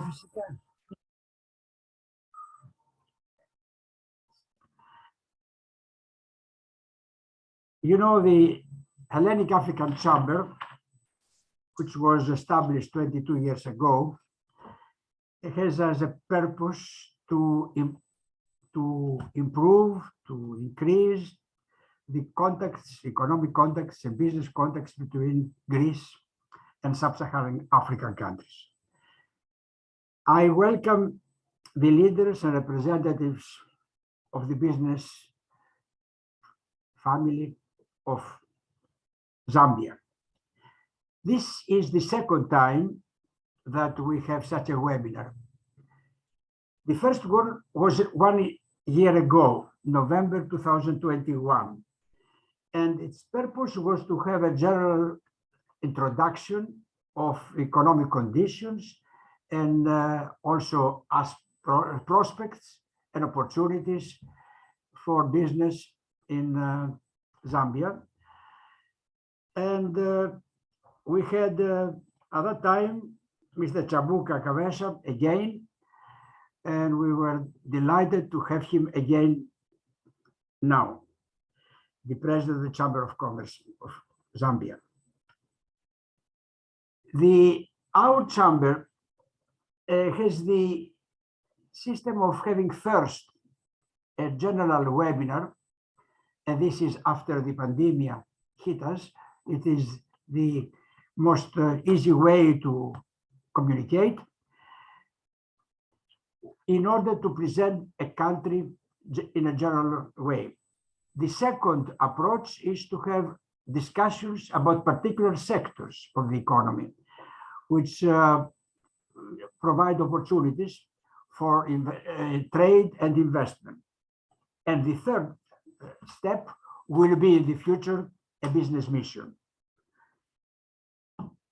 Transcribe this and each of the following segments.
φυσικά. You know, the Hellenic African Chamber, which was established 22 years ago, it has as a purpose to improve, to increase the contacts, economic contacts and business contacts between Greece and sub-Saharan African countries. I welcome the leaders and representatives of the business family of Zambia. This is the second time that we have such a webinar. The first one was 1 year ago, November 2021. And its purpose was to have a general introduction of economic conditions and also as prospects and opportunities for business in Zambia. And we had at that time Mr. Chabuka Kavesha again, and we were delighted to have him again now, the president of the Chamber of Commerce of Zambia. Our chamber has the system of having first a general webinar, and this is after the pandemic hit us. It is the most easy way to communicate in order to present a country in a general way. The second approach is to have discussions about particular sectors of the economy, which provide opportunities for trade and investment. And the third step will be in the future a business mission.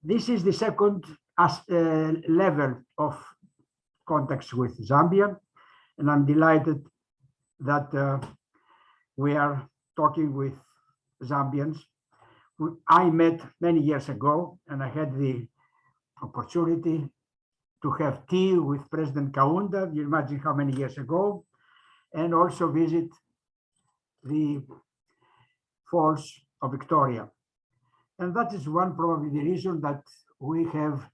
This is the second level of contacts with Zambia, and I'm delighted that we are talking with Zambians who I met many years ago, and I had the opportunity to have tea with President Kaunda, you imagine how many years ago, and also visit the Falls of Victoria. And that is probably the reason that we have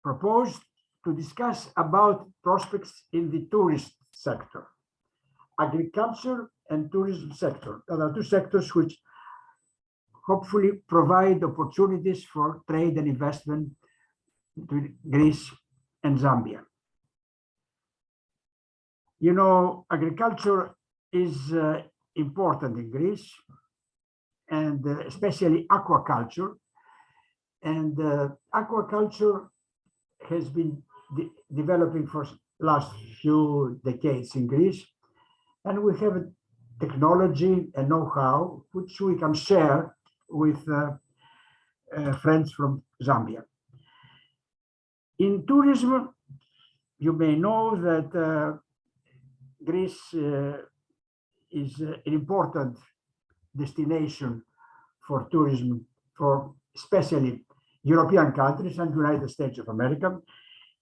proposed to discuss about prospects in the tourist sector, agriculture and tourism sector. There are two sectors which hopefully provide opportunities for trade and investment between Greece and Zambia. You know, agriculture is important in Greece, and especially aquaculture. And aquaculture has been developing for last few decades in Greece, and we have a technology and know-how which we can share with friends from Zambia. In tourism, you may know that Greece is an important destination for tourism for especially European countries and United States of America.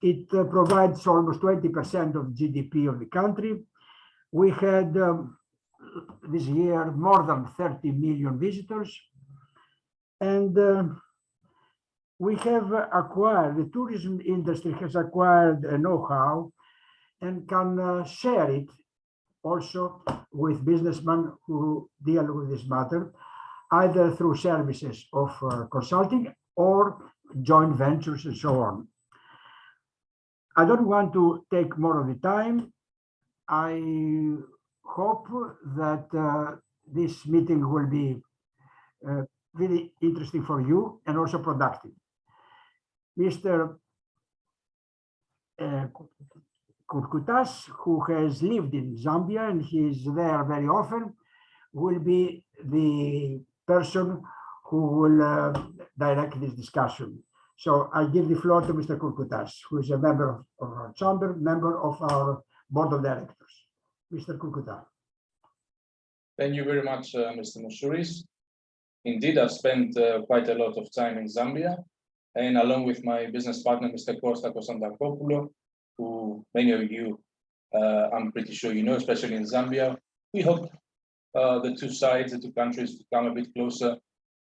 It provides almost 20% of GDP of the country. We had this year more than 30 million visitors, and we have acquired, the tourism industry has acquired a know-how and can share it also with businessmen who deal with this matter, either through services of consulting or joint ventures and so on. I don't want to take more of the time. I hope that this meeting will be really interesting for you and also productive. Mr. Kurkutas, who has lived in Zambia and he is there very often, will be the person who will direct this discussion. So I give the floor to Mr. Kurkutas, who is a member of our chamber, member of our board of directors. Mr. Kurkutas. Thank you very much, Mr. Moussouris. Indeed, I've spent quite a lot of time in Zambia. and along with my business partner, Mr. Costa Kosandakopoulos, who many of you, I'm pretty sure you know, especially in Zambia, we hope the two countries to come a bit closer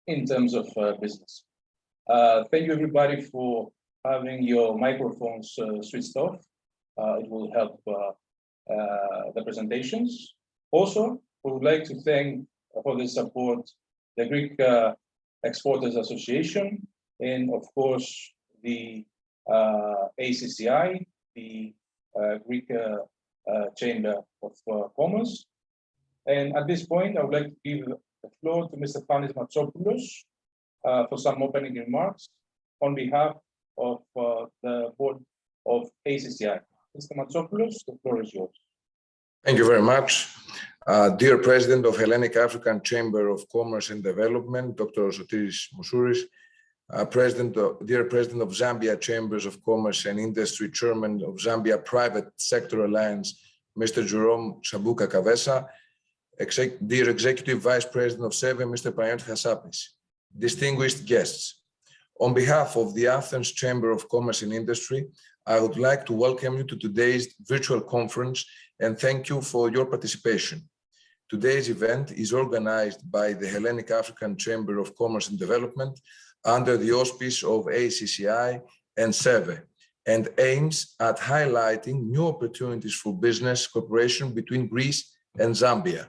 in terms of business. Thank you everybody for having your microphones switched off. It will help the presentations. Also, we would like to thank for the support the Greek Exporters Association, and of course the ACCI, the Greek Chamber of Commerce. And at this point, I would like to give the floor to Mr. Panis Matsopoulos for some opening remarks on behalf of the board of ACCI. Mr. Matsopoulos, the floor is yours. Thank you very much. Dear President of Hellenic African Chamber of Commerce and Development, Dr. Sotiris Moussouris, Dear President of Zambia Chambers of Commerce and Industry, Chairman of Zambia Private Sector Alliance, Mr. Jerome Sabuka Kavesa, Dear Executive Vice President of SEVE, Mr. Panayotis Hassapis, distinguished guests. On behalf of the Athens Chamber of Commerce and Industry, I would like to welcome you to today's virtual conference and thank you for your participation. Today's event is organized by the Hellenic African Chamber of Commerce and Development under the auspice of ACCI and SEVE, and aims at highlighting new opportunities for business cooperation between Greece and Zambia.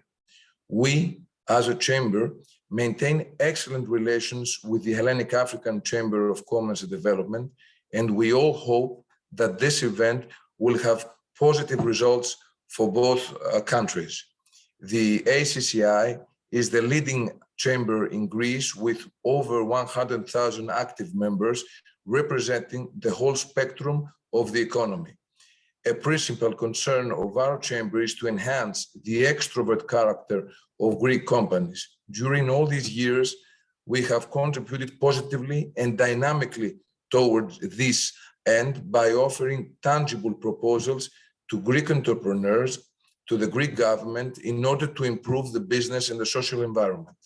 We, as a chamber, maintain excellent relations with the Hellenic African Chamber of Commerce and Development, and we all hope that this event will have positive results for both countries. The ACCI is the leading chamber in Greece with over 100,000 active members representing the whole spectrum of the economy. A principal concern of our chamber is to enhance the extrovert character of Greek companies. During all these years, we have contributed positively and dynamically towards this end by offering tangible proposals to Greek entrepreneurs, to the Greek government, in order to improve the business and the social environment.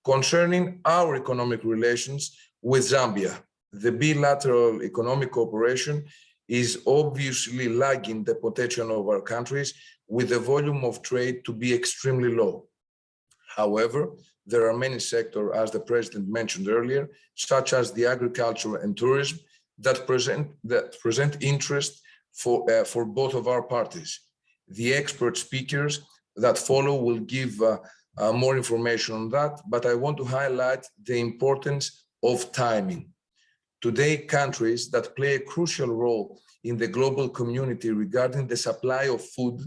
Concerning our economic relations with Zambia, the bilateral economic cooperation is obviously lagging the potential of our countries, with the volume of trade to be extremely low. However, there are many sectors, as the President mentioned earlier, such as the agriculture and tourism, that present interest for both of our parties. The expert speakers that follow will give more information on that, but I want to highlight the importance of timing. Today, countries that play a crucial role in the global community regarding the supply of food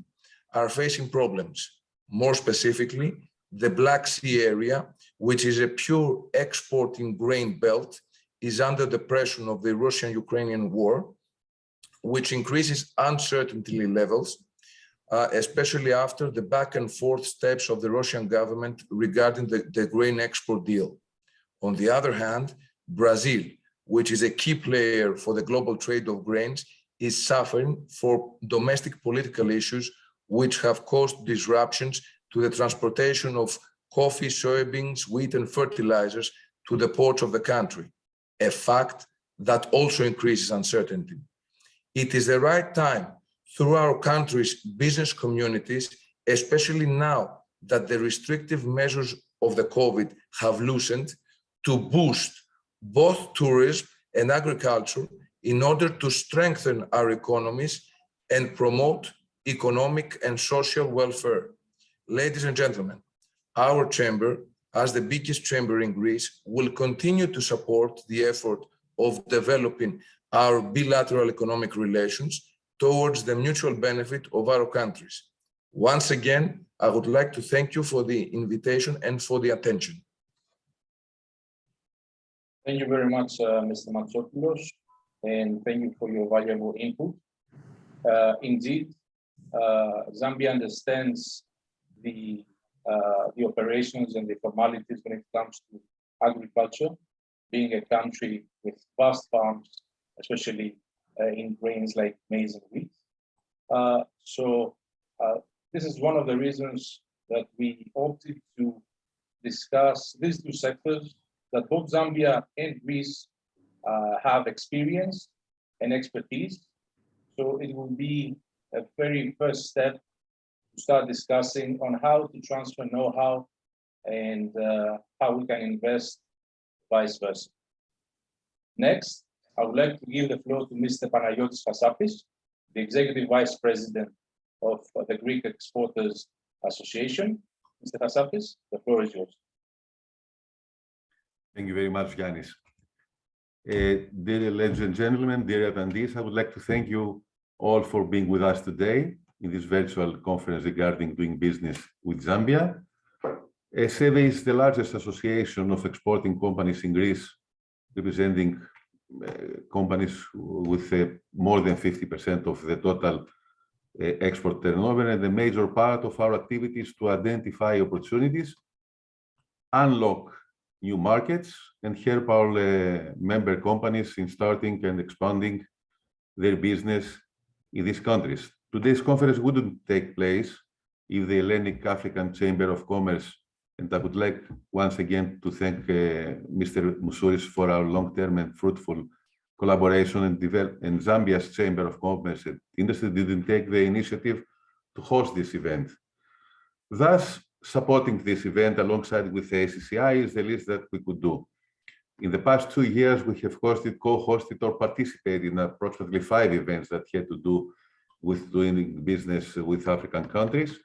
are facing problems. More specifically, the Black Sea area, which is a pure exporting grain belt, is under the pressure of the Russian-Ukrainian war, which increases uncertainty levels, especially after the back and forth steps of the Russian government regarding the grain export deal. On the other hand, Brazil, which is a key player for the global trade of grains, is suffering for domestic political issues which have caused disruptions to the transportation of coffee, soybeans, wheat, and fertilizers to the ports of the country, a fact that also increases uncertainty. It is the right time through our country's business communities, especially now that the restrictive measures of the COVID have loosened, to boost both tourism and agriculture in order to strengthen our economies and promote economic and social welfare. Ladies and gentlemen, our chamber, as the biggest chamber in Greece, will continue to support the effort of developing our bilateral economic relations towards the mutual benefit of our countries. Once again, I would like to thank you for the invitation and for the attention. Thank you very much, Mr. Matsopoulos, and thank you for your valuable input. Indeed, Zambia understands the operations and the formalities when it comes to agriculture, being a country with vast farms, especially in grains like maize and wheat. So this is one of the reasons that we opted to discuss these two sectors that both Zambia and Greece have experience and expertise. So it will be a very first step to start discussing on how to transfer know-how and how we can invest vice versa. Next, I would like to give the floor to Mr. Panagiotis Hassapis, the Executive Vice President of the Greek Exporters Association. Mr. Hassapis, the floor is yours. Thank you very much, Yanis. Dear ladies and gentlemen, dear attendees, I would like to thank you all for being with us today in this virtual conference regarding doing business with Zambia. SEVE is the largest association of exporting companies in Greece, representing companies with more than 50% of the total export turnover, and a major part of our activities to identify opportunities, unlock new markets, and help our member companies in starting and expanding their business in these countries. Today's conference wouldn't take place if the Hellenic African Chamber of Commerce, and I would like once again to thank Mr. Moussouris for our long-term and fruitful collaboration, and Zambia's Chamber of Commerce and Industry didn't take the initiative to host this event. Thus, supporting this event alongside with the ACCI is the least that we could do. In the past 2 years, we have hosted, co-hosted, or participated in approximately 5 events that had to do with doing business with African countries.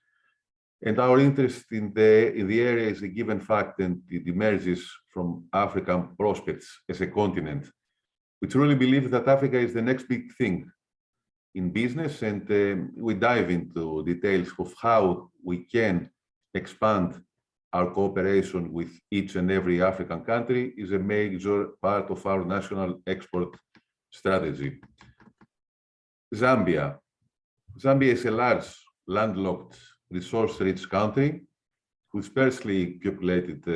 And our interest in the area is a given fact, and it emerges from African prospects as a continent. We truly believe that Africa is the next big thing in business, and we dive into details of how we can expand our cooperation with each and every African country is a major part of our national export strategy. Zambia. Zambia is a large, landlocked, resource-rich country with sparsely populated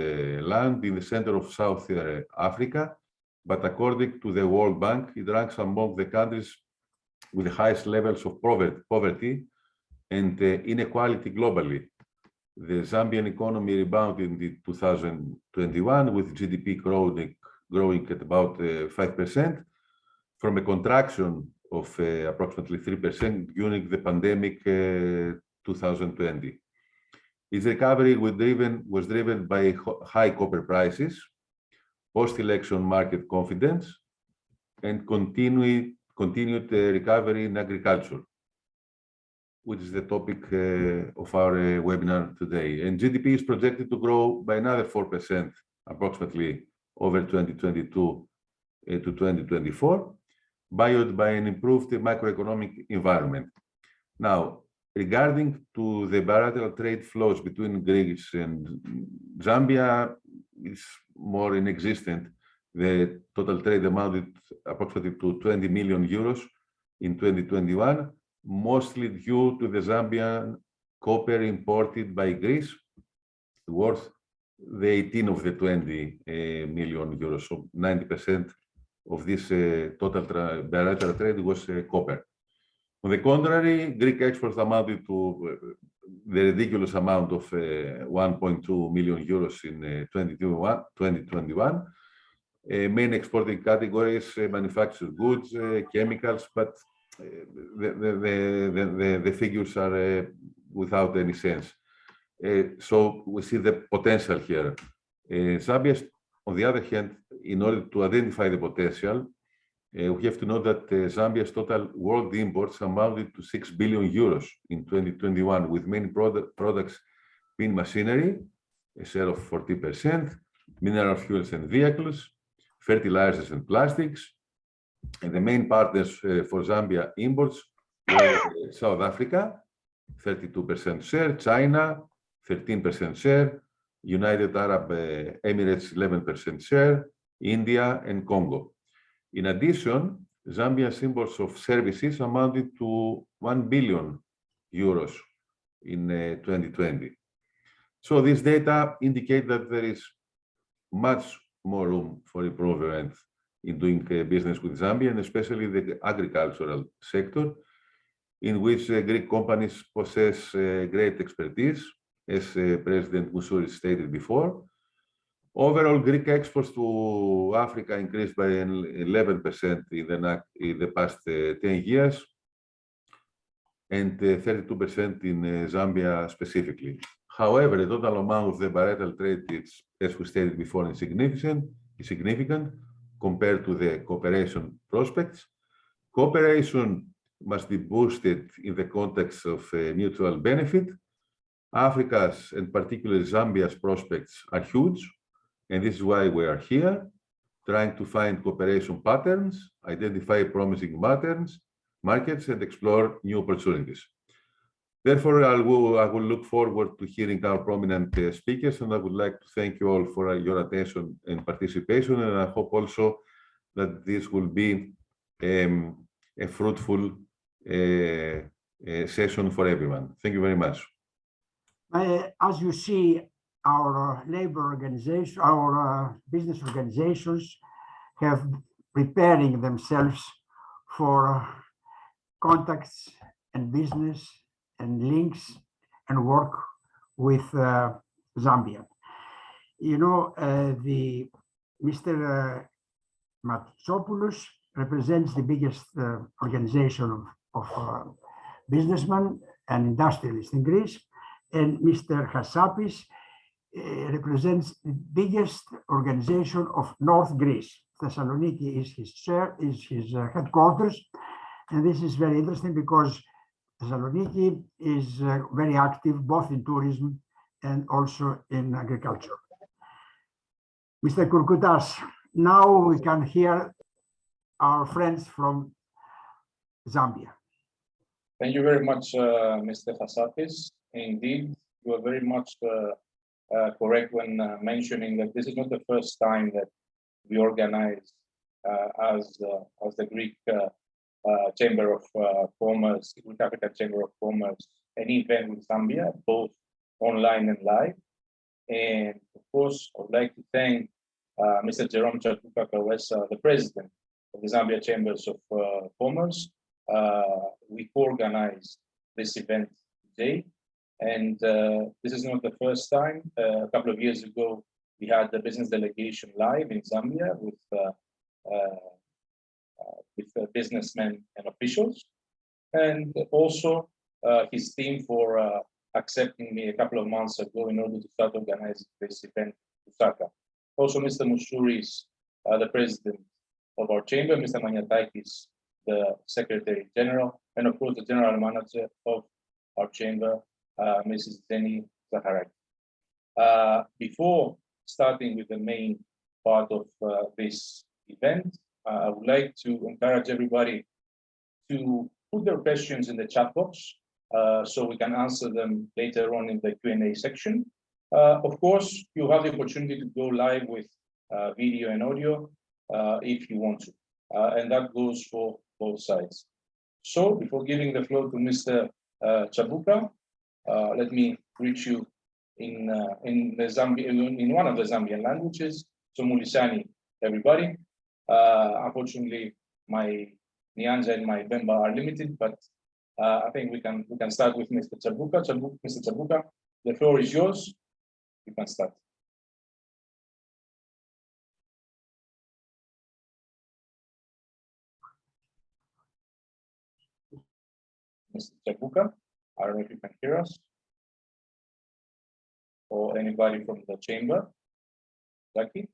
land in the center of South Africa, but according to the World Bank, it ranks among the countries with the highest levels of poverty and inequality globally. The Zambian economy rebounded in 2021 with GDP growing at about 5% from a contraction of approximately 3% during the pandemic 2020. Its recovery was driven by high copper prices, post-election market confidence, and continued recovery in agriculture, which is the topic of our webinar today. And GDP is projected to grow by another 4% approximately over 2022 to 2024, buoyed by an improved macroeconomic environment. Now, regarding to the bilateral trade flows between Greece and Zambia, is more inexistent. The total trade amounted approximately to 20 million euros in 2021, mostly due to the Zambian copper imported by Greece, worth the 18 of the 20 million euros. So 90% of this total bilateral trade was copper. On the contrary, Greek exports amounted to the ridiculous amount of 1.2 million euros in 2021. Main exporting categories, manufactured goods, chemicals, but the figures are without any sense. So we see the potential here. Zambia, on the other hand, in order to identify the potential, we have to know that Zambia's total world imports amounted to 6 billion euros in 2021, with main products being machinery, a share of 40%, mineral fuels and vehicles, fertilizers and plastics. And the main partners for Zambia imports were South Africa, 32% share, China, 13% share, United Arab Emirates, 11% share, India, and Congo. In addition, Zambia's imports of services amounted to 1 billion euros in 2020. So this data indicate that there is much more room for improvement in doing business with Zambia, and especially the agricultural sector, in which Greek companies possess great expertise, as President Moussouris stated before. Overall, Greek exports to Africa increased by 11% in the past 10 years, and 32% in Zambia specifically. However, the total amount of the bilateral trade is, as we stated before, insignificant compared to the cooperation prospects. Cooperation must be boosted in the context of mutual benefit. Africa's, and particularly Zambia's, prospects are huge, and this is why we are here, trying to find cooperation patterns, identify promising markets, and explore new opportunities. Therefore, I will look forward to hearing our prominent speakers, and I would like to thank you all for your attention and participation, and I hope also that this will be a fruitful session for everyone. Thank you very much. As you see, our labor organization, our business organizations have preparing themselves for contacts and business and links and work with Zambia. You know, Mr. Matsopoulos represents the biggest organization of businessmen and industrialists in Greece, and Mr. Hassapis represents the biggest organization of North Greece. Thessaloniki is his headquarters, and this is very interesting because Thessaloniki is very active both in tourism and also in agriculture. Mr. Kourkoutas, now we can hear our friends from Zambia. Thank you very much, Mr. Hassapis. Indeed, you are very much correct when mentioning that this is not the first time that we organize as the Greek Chamber of Commerce, Greek African Chamber of Commerce, an event with Zambia, both online and live. And of course, I would like to thank Mr. Jerome Chabuka Kawesa, the president of the Zambia Chambers of Commerce. We co-organized this event today. And this is not the first time. A couple of years ago, we had the business delegation live in Zambia with businessmen and officials, and also his team for accepting me a couple of months ago in order to start organizing this event in Lusaka. Also, Mr. Mousouris, the president of our chamber, Mr. Maniatakis, the secretary general, and of course the general manager of our chamber, Mrs. Zeni Zaharaki. Before starting with the main part of this event, I would like to encourage everybody to put their questions in the chat box so we can answer them later on in the Q&A section. Of course, you have the opportunity to go live with video and audio if you want to, and that goes for both sides. So before giving the floor to Mr. Chabuka, let me greet you in one of the Zambian languages. So Mulisani, everybody. Unfortunately, my Nyanja and my Bemba are limited, but I think we can start with Mr. Chabuka. Mr. Chabuka, the floor is yours. You can start. Mr. Chabuka, I don't know if you can hear us, or anybody from the chamber. Lucky.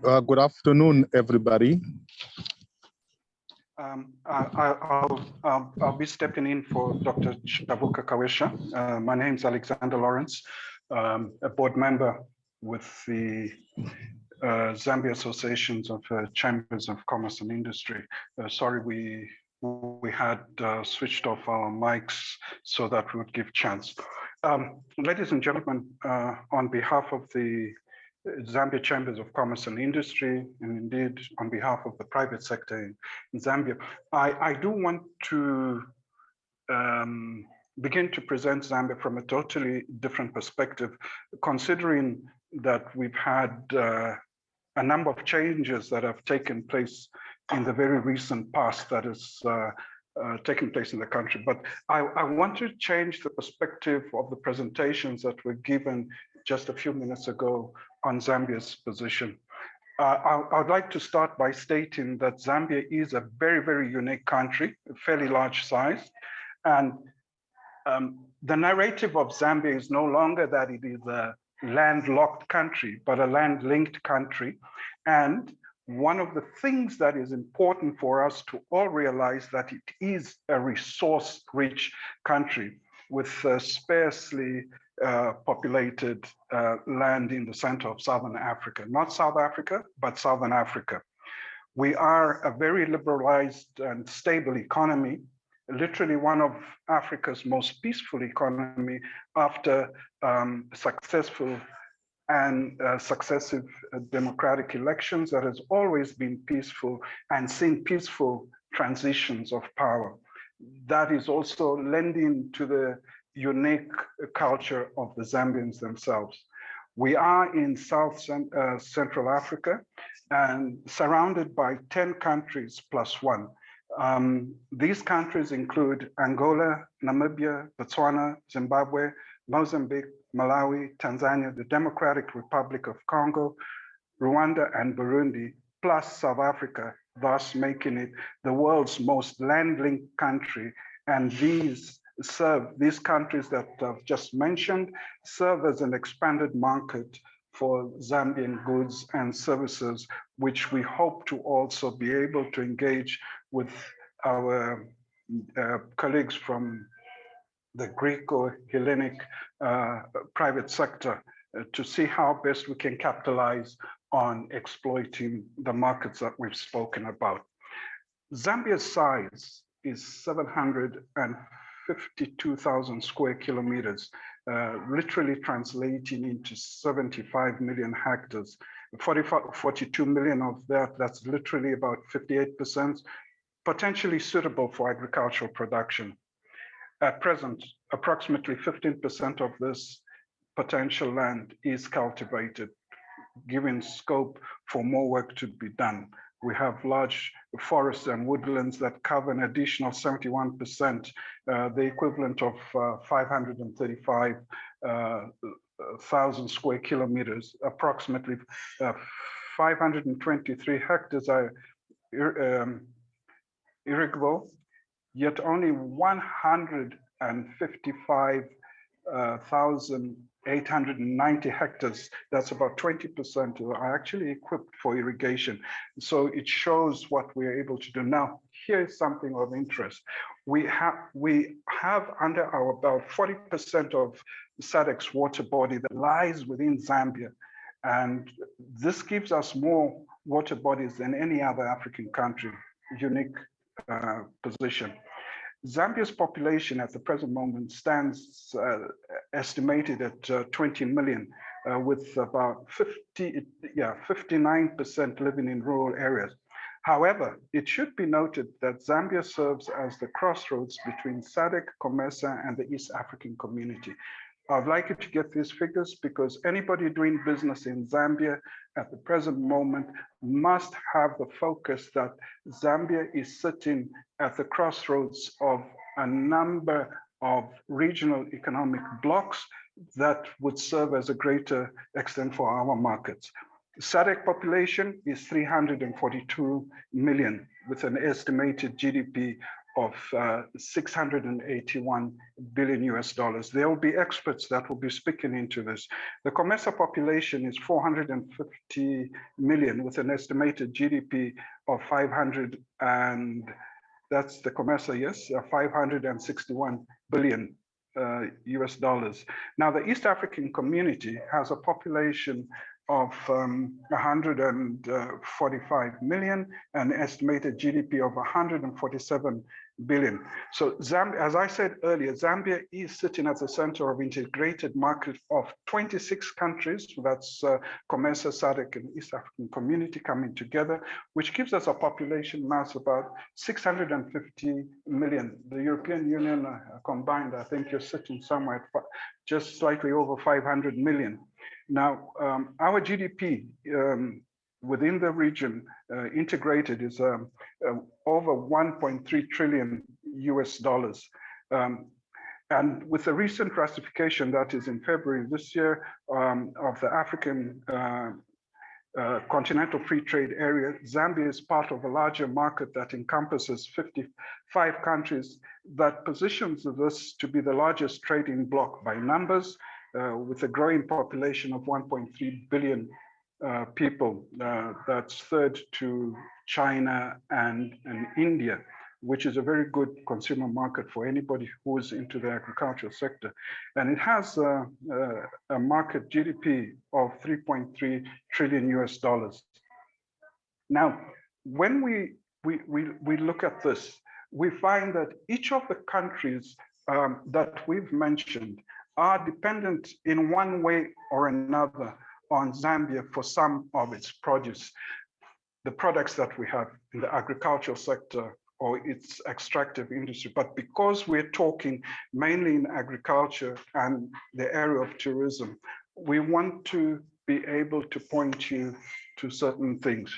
Good afternoon, everybody. I'll be stepping in for Dr. Chabuka Kawesha. My name is Alexander Lawrence, a board member with the Zambia Associations of Chambers of Commerce and Industry. Sorry, we had switched off our mics so that we would give chance. Ladies and gentlemen, on behalf of the Zambia Chambers of Commerce and Industry, and indeed on behalf of the private sector in Zambia, I do want to begin to present Zambia from a totally different perspective, considering that we've had a number of changes that have taken place in the very recent past that has taking place in the country. But I want to change the perspective of the presentations that were given just a few minutes ago on Zambia's position. I would like to start by stating that Zambia is a very, very unique country, fairly large size. And the narrative of Zambia is no longer that it is a landlocked country, but a land-linked country. And one of the things that is important for us to all realize that it is a resource-rich country with sparsely populated land in the center of Southern Africa, not South Africa, but Southern Africa. We are a very liberalized and stable economy, literally one of Africa's most peaceful economy after successful and successive democratic elections that has always been peaceful and seen peaceful transitions of power. That is also lending to the unique culture of the Zambians themselves. We are in Central Africa and surrounded by 10 countries plus one. These countries include Angola, Namibia, Botswana, Zimbabwe, Mozambique, Malawi, Tanzania, the Democratic Republic of Congo, Rwanda, and Burundi, plus South Africa, thus making it the world's most land-linked country. And these countries that I've just mentioned serve as an expanded market for Zambian goods and services, which we hope to also be able to engage with our colleagues from the Greco-Hellenic private sector to see how best we can capitalize on exploiting the markets that we've spoken about. Zambia's size is 752,000 square kilometers, literally translating into 75 million hectares. 42 million of that, that's literally about 58%, potentially suitable for agricultural production. At present, approximately 15% of this potential land is cultivated, giving scope for more work to be done. We have large forests and woodlands that cover an additional 71%, the equivalent of 535,000 square kilometers. Approximately 523 hectares are irrigable, yet only 155,890 hectares, that's about 20%, are actually equipped for irrigation. So it shows what we're able to do. Now, here's something of interest. We have under our belt 40% of SADC's water body that lies within Zambia. And this gives us more water bodies than any other African country, unique position. Zambia's population at the present moment stands estimated at 20 million, with about 59% living in rural areas. However, it should be noted that Zambia serves as the crossroads between SADC, COMESA, and the East African community. I'd like you to get these figures because anybody doing business in Zambia at the present moment must have the focus that Zambia is sitting at the crossroads of a number of regional economic blocks that would serve as a greater extent for our markets. SADC population is 342 million with an estimated GDP of 681 billion US dollars. There will be experts that will be speaking into this. The COMESA population is 450 million with an estimated GDP of 500 and that's the COMESA, yes, 561 billion US dollars. Now the East African community has a population of 145 million, an estimated GDP of 147 billion. So Zambia, as I said earlier, Zambia is sitting at the center of integrated market of 26 countries. That's COMESA, SADC, and East African community coming together, which gives us a population mass about 650 million. The European Union combined, I think you're sitting somewhere at just slightly over 500 million. Now, our GDP within the region integrated is over 1.3 trillion US dollars. And with the recent ratification that is in February this year of the African Continental Free Trade Area, Zambia is part of a larger market that encompasses 55 countries that positions this to be the largest trading bloc by numbers, with a growing population of 1.3 billion people. That's third to China and India, which is a very good consumer market for anybody who is into the agricultural sector. And it has a market GDP of 3.3 trillion US dollars. Now, when we look at this, we find that each of the countries that we've mentioned are dependent in one way or another on Zambia for some of its produce, the products that we have in the agricultural sector or its extractive industry. But because we're talking mainly in agriculture and the area of tourism, we want to be able to point you to certain things.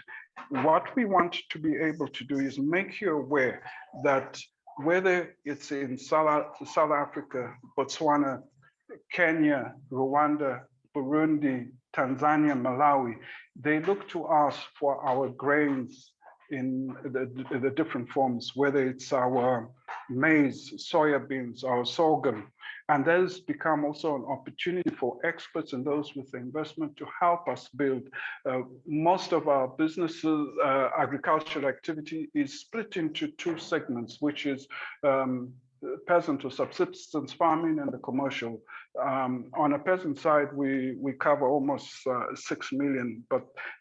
What we want to be able to do is make you aware that whether it's in South Africa, Botswana, Kenya, Rwanda, Burundi, Tanzania, Malawi, they look to us for our grains in the different forms, whether it's our maize, soya beans, our sorghum. And those become also an opportunity for experts and those with the investment to help us build. Most of our businesses, agricultural activity is split into two segments, which is peasant or subsistence farming and the commercial. On a peasant side, we cover almost 6 million,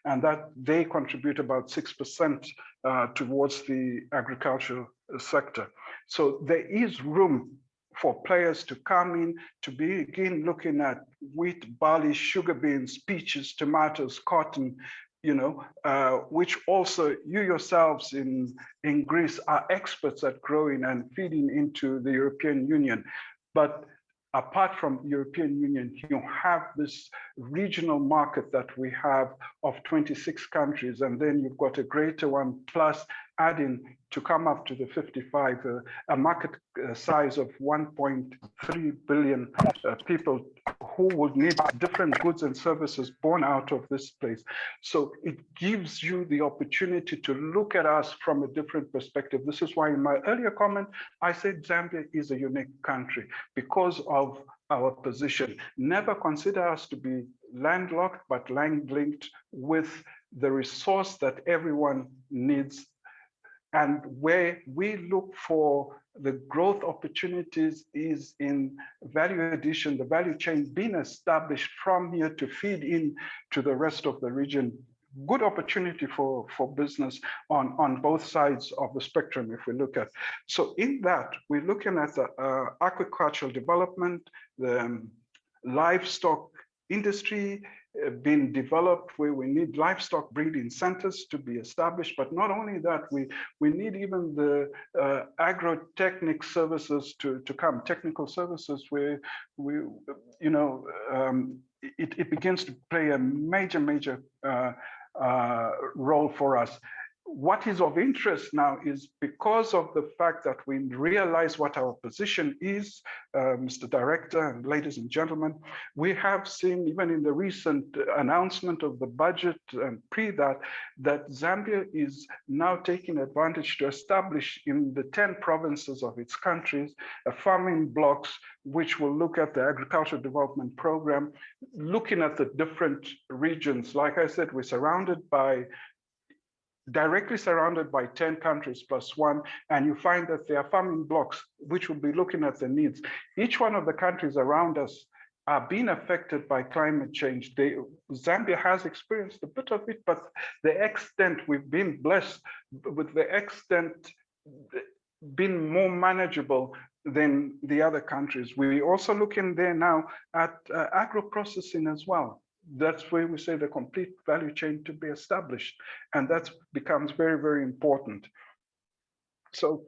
and that they contribute about 6% towards the agricultural sector. So there is room for players to come in to begin looking at wheat, barley, sugar beans, peaches, tomatoes, cotton, which also you yourselves in Greece are experts at growing and feeding into the European Union. But apart from European Union, you have this regional market that we have of 26 countries, and then you've got a greater one plus adding to come up to the 55, a market size of 1.3 billion people who would need different goods and services born out of this place. So it gives you the opportunity to look at us from a different perspective. This is why in my earlier comment, I said Zambia is a unique country because of our position. Never consider us to be landlocked, but land-linked with the resource that everyone needs. And where we look for the growth opportunities is in value addition, the value chain being established from here to feed in to the rest of the region. Good opportunity for business on both sides of the spectrum, if we look at. So in that, we're looking at the aquacultural development, the livestock industry being developed, where we need livestock breeding centers to be established. But not only that, we need even the agrotechnic services to come, technical services where it begins to play a major role for us. What is of interest now is because of the fact that we realize what our position is, Mr. Director and ladies and gentlemen, we have seen even in the recent announcement of the budget and that Zambia is now taking advantage to establish in the 10 provinces of its countries, farming blocks, which will look at the agricultural development program, looking at the different regions. Like I said, we're directly surrounded by 10 countries plus one, and you find that there are farming blocks which will be looking at the needs. Each one of the countries around us are being affected by climate change. Zambia has experienced a bit of it, but the extent we've been blessed with the extent being more manageable than the other countries. We also looking there now at agro-processing as well. That's where we say the complete value chain to be established. And that becomes very important. So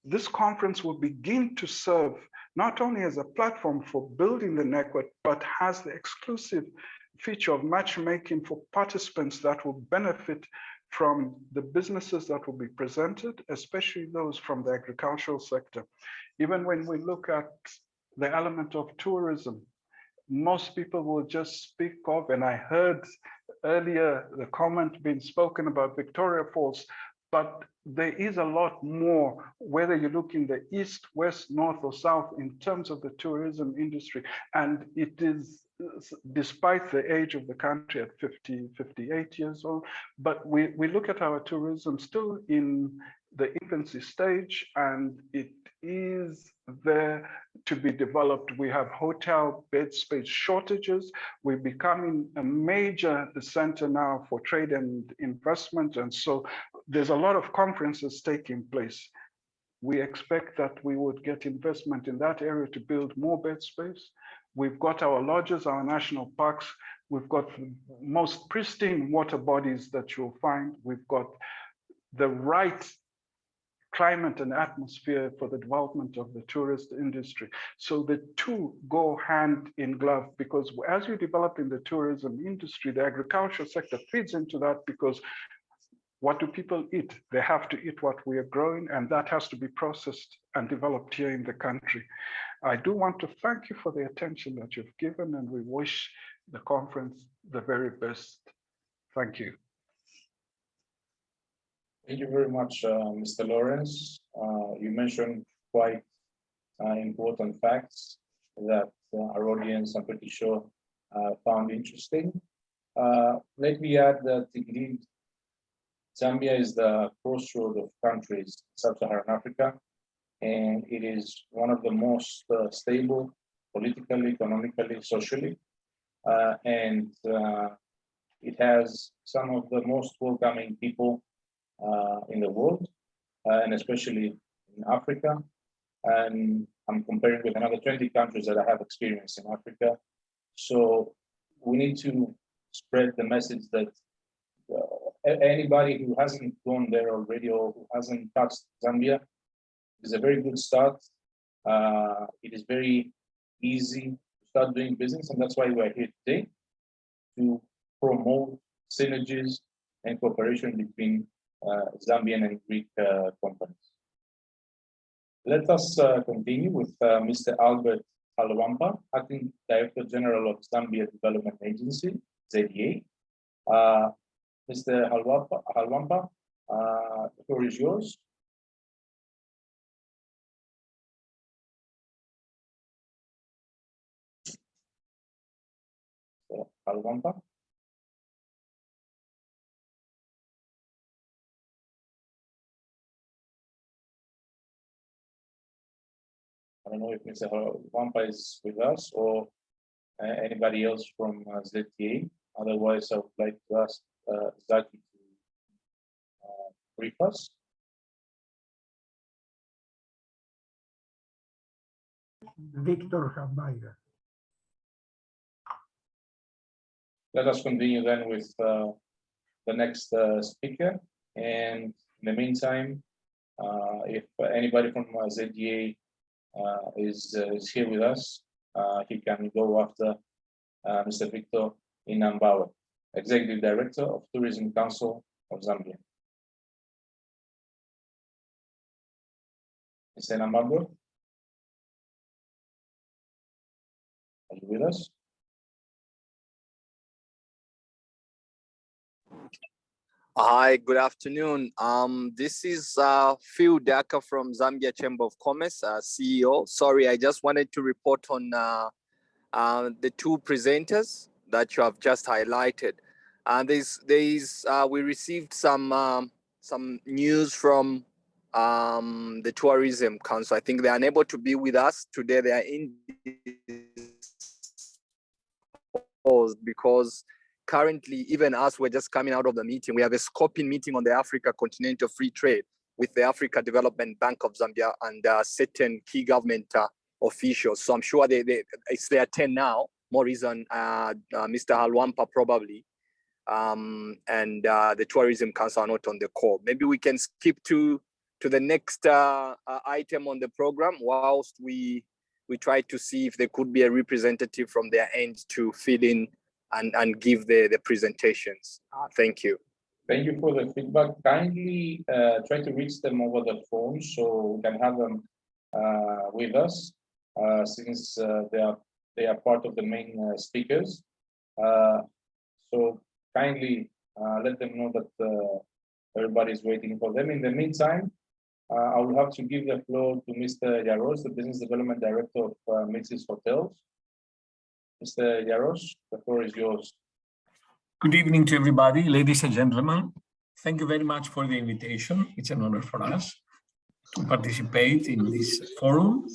this conference will begin to serve not only as a platform for building the network, but has the exclusive feature of matchmaking for participants that will benefit from the businesses that will be presented, especially those from the agricultural sector. Even when we look at the element of tourism, most people will just speak of, and I heard earlier the comment being spoken about Victoria Falls, but there is a lot more, whether you look in the east, west, north, or south, in terms of the tourism industry. And it is, despite the age of the country at 50, 58 years old, but we look at our tourism still in the infancy stage, and it is there to be developed. We have hotel bed space shortages. We're becoming a major center now for trade and investment. And so there's a lot of conferences taking place. We expect that we would get investment in that area to build more bed space. We've got our lodges, our national parks. We've got the most pristine water bodies that you'll find. We've got the right climate and atmosphere for the development of the tourist industry. So the two go hand in glove, because as you develop in the tourism industry, the agriculture sector feeds into that, because what do people eat? They have to eat what we are growing, and that has to be processed and developed here in the country. I do want to thank you for the attention that you've given, and we wish the conference the very best. Thank you. Thank you very much, Mr. Lawrence. You mentioned quite important facts that our audience, I'm pretty sure, found interesting. Let me add that indeed, Zambia is the crossroad of countries in Sub-Saharan Africa, and it is one of the most stable politically, economically, socially, and it has some of the most welcoming people in the world, and especially in Africa. And I'm comparing with another 20 countries that I have experience in Africa. So we need to spread the message that anybody who hasn't gone there already or who hasn't touched Zambia is a very good start. It is very easy to start doing business, and that's why we're here today, to promote synergies and cooperation between Zambian and Greek companies. Let us continue with Mr. Albert Halwampa, Acting Director General of Zambia Development Agency, ZDA. Mr. Halwampa, the floor is yours. So, Halwampa. I don't know if Mr. Halwampa is with us or anybody else from ZTA. Otherwise, I would like to ask Zaki to brief us. Victor Hamaiga. Let us continue then with the next speaker. And in the meantime, if anybody from ZDA is here with us, he can go after Mr. Victor Inambawe, Executive Director of Tourism Council of Zambia. Mr. Inambawe, are you with us? Hi, good afternoon. This is Phil Daka from Zambia Chamber of Commerce, CEO. Sorry, I just wanted to report on the two presenters that you have just highlighted. We received some news from the Tourism Council. I think they are unable to be with us today. They are indisposed because currently, even us, we're just coming out of the meeting. We have a scoping meeting on the Africa Continental Free Trade with the Africa Development Bank of Zambia and certain key government officials. So I'm sure it's their turn now. More reason, Mr. Halwampa probably, and the Tourism Council are not on the call. Maybe we can skip to the next item on the program whilst we try to see if there could be a representative from their end to fill in and give the presentations. Thank you. Thank you for the feedback. Kindly try to reach them over the phone so we can have them with us, since they are part of the main speakers. So kindly let them know that everybody is waiting for them. In the meantime, I will have to give the floor to Mr. Yaros, the Business Development Director of Mrs. Hotels. Mr. Yaros, the floor is yours. Good evening to everybody, ladies and gentlemen. Thank you very much for the invitation. It's an honor for us to participate in this forum.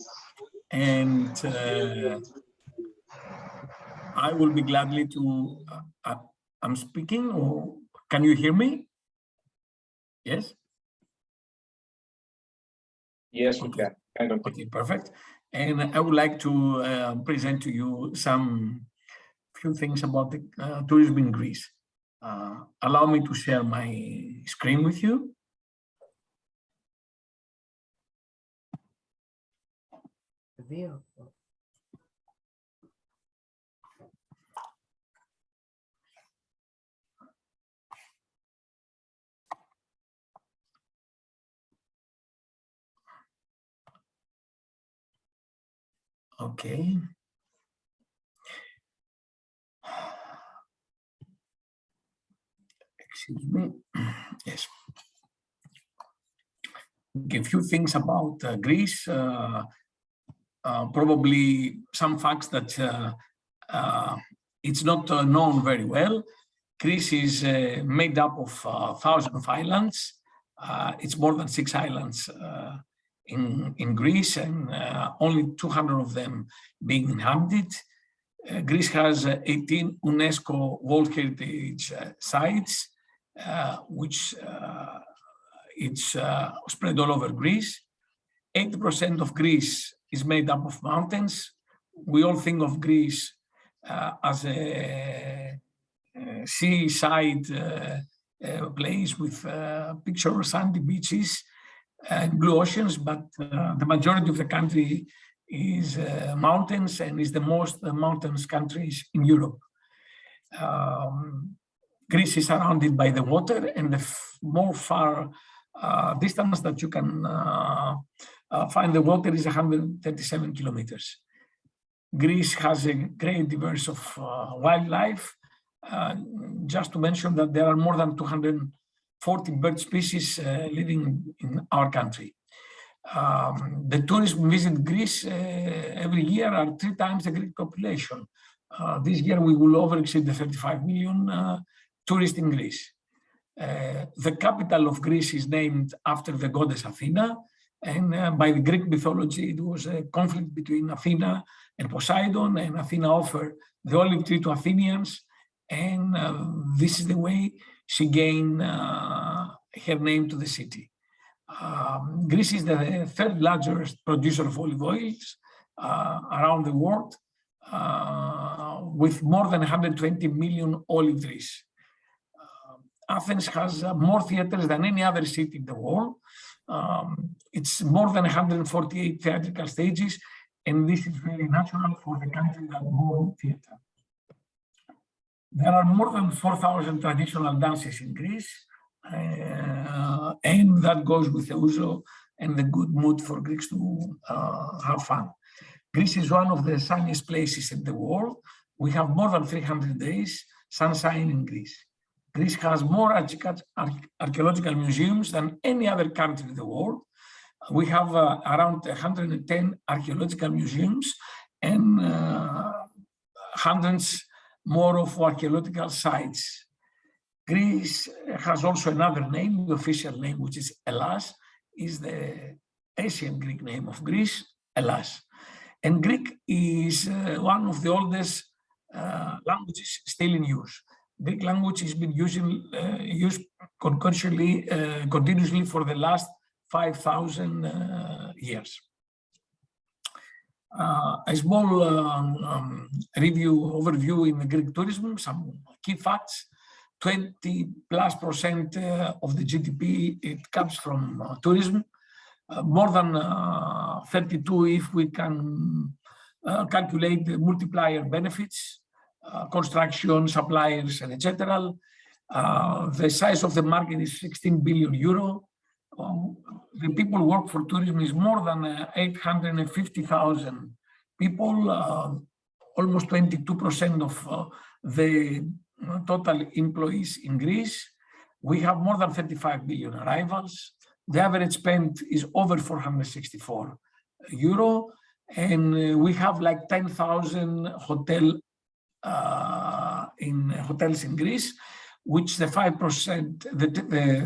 And I will be gladly to, I'm speaking, or can you hear me? Yes? Yes, we can. Okay, perfect. And I would like to present to you few things about the tourism in Greece. Allow me to share my screen with you. Okay. Excuse me. Yes. Okay, a few things about Greece. Probably some facts that it's not known very well. Greece is made up of 1,000 of islands. It's more than 6 islands in Greece, and only 200 of them being inhabited. Greece has 18 UNESCO World Heritage sites, which it's spread all over Greece. 80% of Greece is made up of mountains. We all think of Greece as a seaside place with picturesque sandy beaches and blue oceans, but the majority of the country is mountains and is the most mountainous countries in Europe. Greece is surrounded by the water, and the more far distance that you can find the water is 137 kilometers. Greece has a great diversity of wildlife. Just to mention that there are more than 240 bird species living in our country. The tourists who visit Greece every year are 3 times the Greek population. This year we will over exceed the 35 million tourists in Greece. The capital of Greece is named after the goddess Athena, and by the Greek mythology it was a conflict between Athena and Poseidon, and Athena offered the olive tree to Athenians, and this is the way she gained her name to the city. Greece is the 3rd largest producer of olive oils around the world, with more than 120 million olive trees. Athens has more theaters than any other city in the world. It's more than 148 theatrical stages, and this is very natural for the country that more theater. There are more than 4,000 traditional dances in Greece, and that goes with the usual and the good mood for Greeks to have fun. Greece is one of the sunniest places in the world. We have more than 300 days sunshine in Greece. Greece has more archaeological museums than any other country in the world. We have around 110 archaeological museums and hundreds more of archaeological sites. Greece has also another name, the official name, which is Hellas, is the ancient Greek name of Greece, Hellas. And Greek is one of the oldest languages still in use. Greek language has been used continuously for the last 5,000 years. A small overview in the Greek tourism, some key facts. 20+% of the GDP, it comes from tourism. More than 32 if we can calculate the multiplier benefits, construction, suppliers, and etc. The size of the market is 16 billion euro. The people work for tourism is more than 850,000 people, almost 22% of the total employees in Greece. We have more than 35 billion arrivals. The average spend is over 464 euro, and we have like 10,000 hotels in Greece, which the 5%, the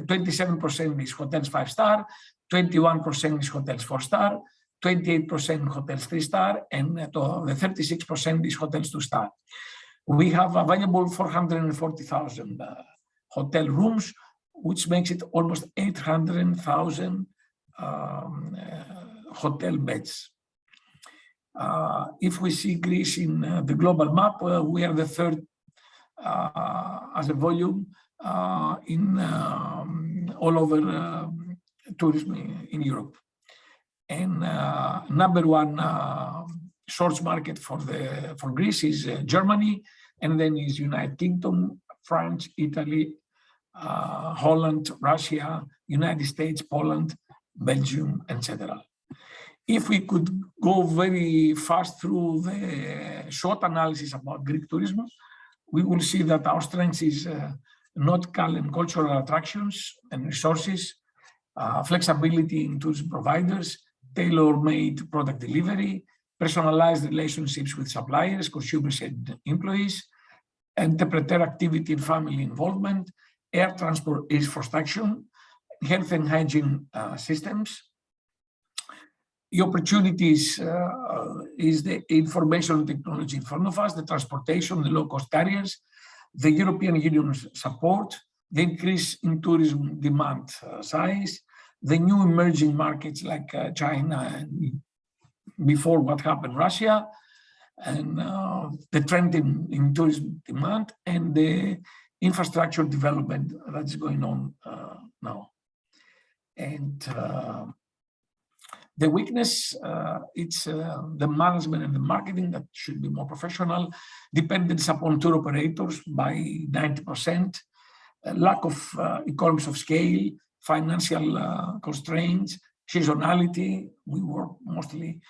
27% is hotels 5-star, 21% is hotels 4-star, 28% hotels 3-star, and the 36% is hotels 2-star. We have available 440,000 hotel rooms, which makes it almost 800,000 hotel beds. If we see Greece in the global map, we are the third as a volume in all over tourism in Europe. And number one source market for Greece is Germany, and then is United Kingdom, France, Italy, Holland, Russia, United States, Poland, Belgium, etc. If we could go very fast through the short analysis about Greek tourism, we will see that our strength is nautical and cultural attractions and resources, flexibility in tourism providers, tailor-made product delivery, personalized relationships with suppliers, consumers, and employees, interpreter activity and family involvement, air transport infrastructure, health and hygiene systems. The opportunities is the information technology in front of us, the transportation, the low-cost carriers, the European Union's support, the increase in tourism demand size, the new emerging markets like China and before what happened Russia, and the trend in tourism demand and the infrastructure development that's going on now. And the weakness, it's the management and the marketing that should be more professional, dependence upon tour operators by 90%, lack of economies of scale, financial constraints, seasonality, we work mostly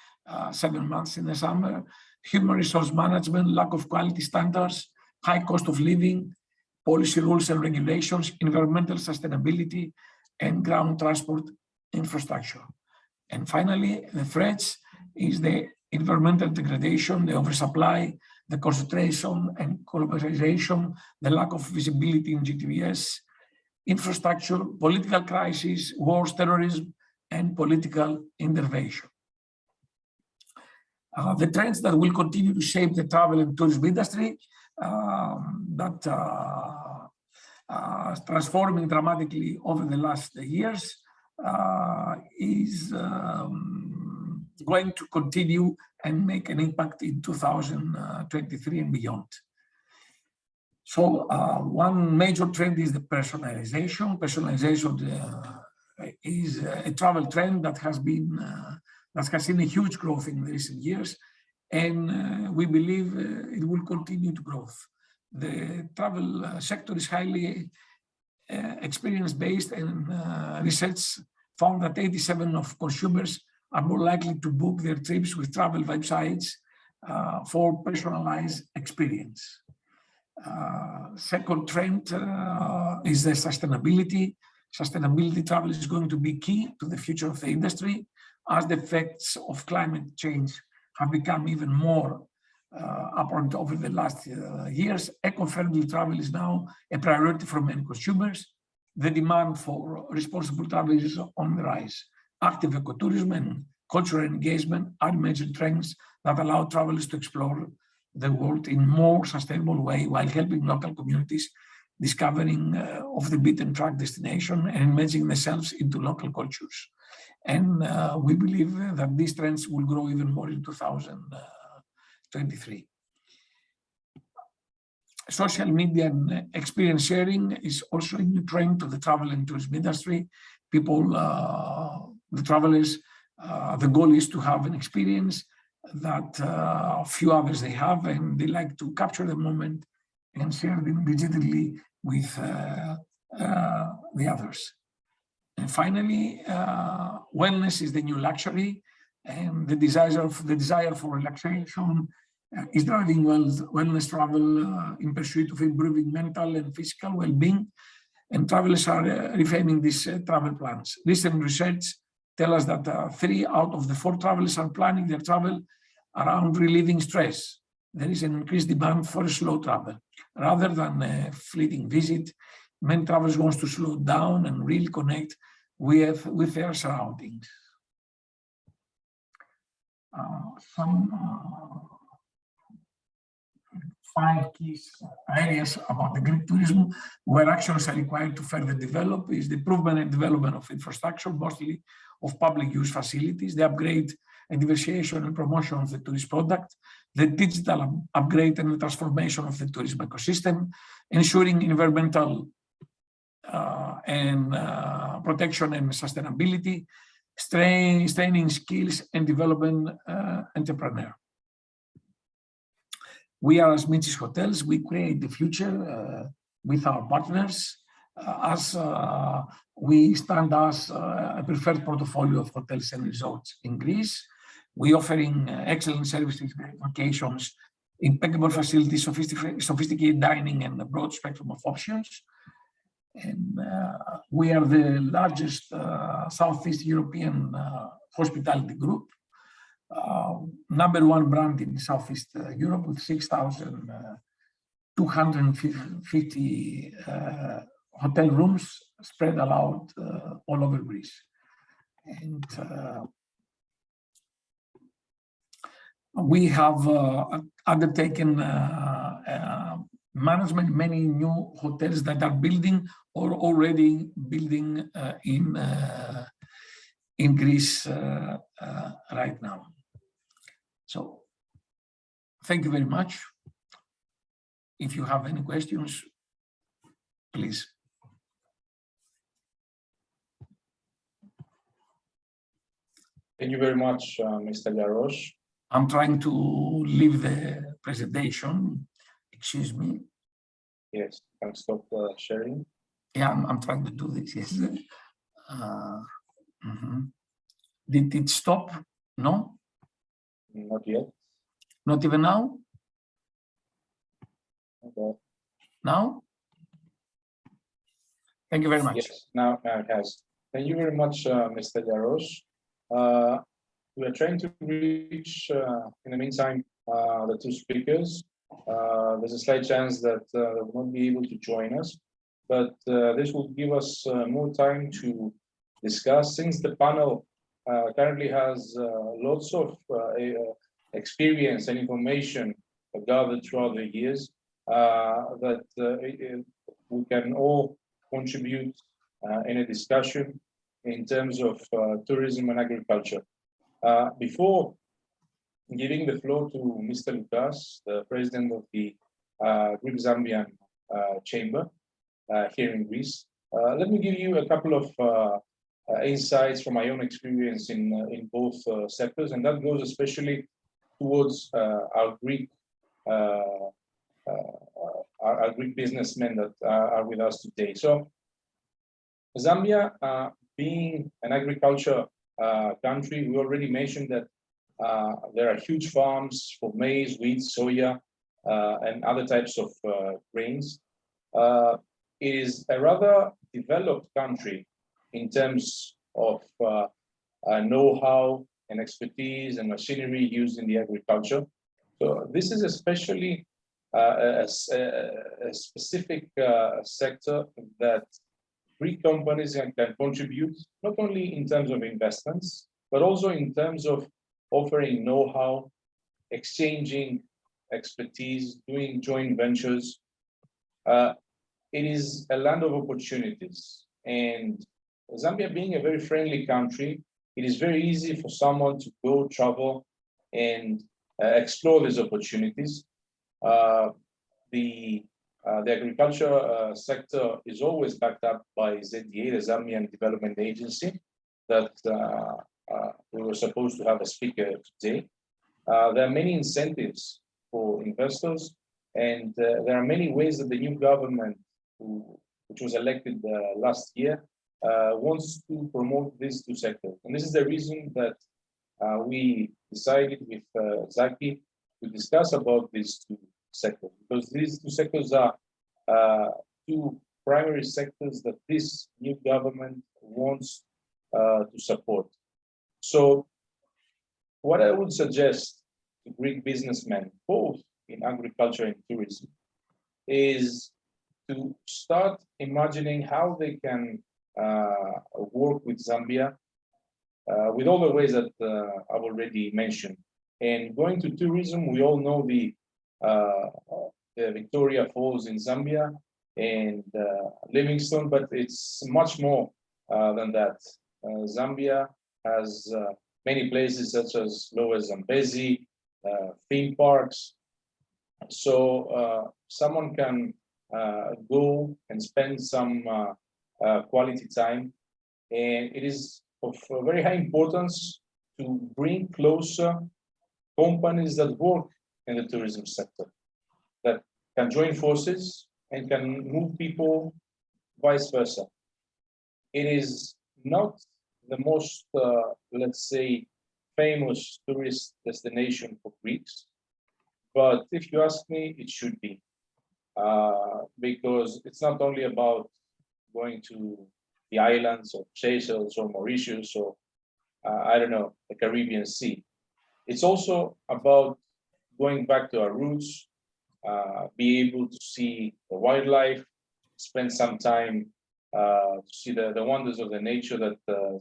7 months in the summer, human resource management, lack of quality standards, high cost of living, policy rules and regulations, environmental sustainability, and ground transport infrastructure. And finally, the threats is the environmental degradation, the oversupply, the concentration and globalization, the lack of visibility in GTVS, infrastructure, political crisis, wars, terrorism, and political intervention. The trends that will continue to shape the travel and tourism industry that transforming dramatically over the last years is going to continue and make an impact in 2023 and beyond. So one major trend is the personalization. Personalization is a travel trend that has been that has seen a huge growth in recent years, and we believe it will continue to grow. The travel sector is highly experience-based, and research found that 87% of consumers are more likely to book their trips with travel websites for personalized experience. Second trend is the sustainability. Sustainability travel is going to be key to the future of the industry, as the effects of climate change have become even more apparent over the last years. Eco-friendly travel is now a priority for many consumers. The demand for responsible travel is on the rise. Active ecotourism and cultural engagement are major trends that allow travelers to explore the world in a more sustainable way while helping local communities discovering off the beaten track destination and immersing themselves into local cultures. And we believe that these trends will grow even more in 2023. Social media and experience sharing is also a new trend to the travel and tourism industry. People, the travelers, the goal is to have an experience that few others they have, and they like to capture the moment and share them digitally with the others. And finally, wellness is the new luxury, and the desire for relaxation is driving wellness travel in pursuit of improving mental and physical well-being. And travelers are reframing these travel plans. Recent research tell us that 3 out of the 4 travelers are planning their travel around relieving stress. There is an increased demand for slow travel. Rather than a fleeting visit, many travelers want to slow down and really connect with their surroundings. Some 5 key areas about the Greek tourism where actions are required to further develop is the improvement and development of infrastructure, mostly of public use facilities, the upgrade and diversification and promotion of the tourist product, the digital upgrade and the transformation of the tourism ecosystem, ensuring environmental and protection and sustainability, straining skills and development entrepreneur. We are as Mitsis Hotels, we create the future with our partners as we stand as a preferred portfolio of hotels and resorts in Greece. We offering excellent services, great locations, impeccable facilities, sophisticated dining, and a broad spectrum of options. And we are the largest Southeast European hospitality group, #1 brand in Southeast Europe with 6,250 hotel rooms spread out all over Greece. And we have undertaken management many new hotels that are building or already building in Greece right now. So thank you very much. If you have any questions, please. Thank you very much, Mr. Yaros. I'm trying to leave the presentation. Excuse me. Yes, can stop sharing. Yeah, I'm trying to do this, yes. Did it stop? No? Not yet. Not even now? Okay. Now? Thank you very much. Yes, now it has. Thank you very much, Mr. Yaros. We are trying to reach, in the meantime, the 2 speakers. There's a slight chance that they will not be able to join us, but this will give us more time to discuss, since the panel currently has lots of experience and information gathered throughout the years, that we can all contribute in a discussion in terms of tourism and agriculture. Before giving the floor to Mr. Lukas, the president of the Greek-Zambian Chamber here in Greece, let me give you a couple of insights from my own experience in both sectors, and that goes especially towards our Greek businessmen that are with us today. So, Zambia, being an agriculture country, we already mentioned that there are huge farms for maize, wheat, soya, and other types of grains. It is a rather developed country in terms of know-how and expertise and machinery used in the agriculture. So this is especially a specific sector that Greek companies can contribute, not only in terms of investments, but also in terms of offering know-how, exchanging expertise, doing joint ventures. It is a land of opportunities. And Zambia being a very friendly country, it is very easy for someone to go travel and explore these opportunities. The agriculture sector is always backed up by ZDA, the Zambian Development Agency, that we were supposed to have a speaker today. There are many incentives for investors And there are many ways that the new government, which was elected last year, wants to promote these two sectors. And this is the reason that we decided with Zaki to discuss about these two sectors, because these two sectors are two primary sectors that this new government wants to support. So what I would suggest to Greek businessmen, both in agriculture and tourism, is to start imagining how they can work with Zambia with all the ways that I've already mentioned. And going to tourism, we all know the Victoria Falls in Zambia and Livingstone, but it's much more than that. Zambia has many places such as Lower Zambezi, theme parks. So someone can go and spend some quality time. And it is of very high importance to bring closer companies that work in the tourism sector, that can join forces and can move people vice versa. It is not the most, let's say, famous tourist destination for Greeks, but if you ask me, it should be, because it's not only about going to the islands of Seychelles or Mauritius or, I don't know, the Caribbean Sea. It's also about going back to our roots, be able to see the wildlife, spend some time to see the wonders of the nature that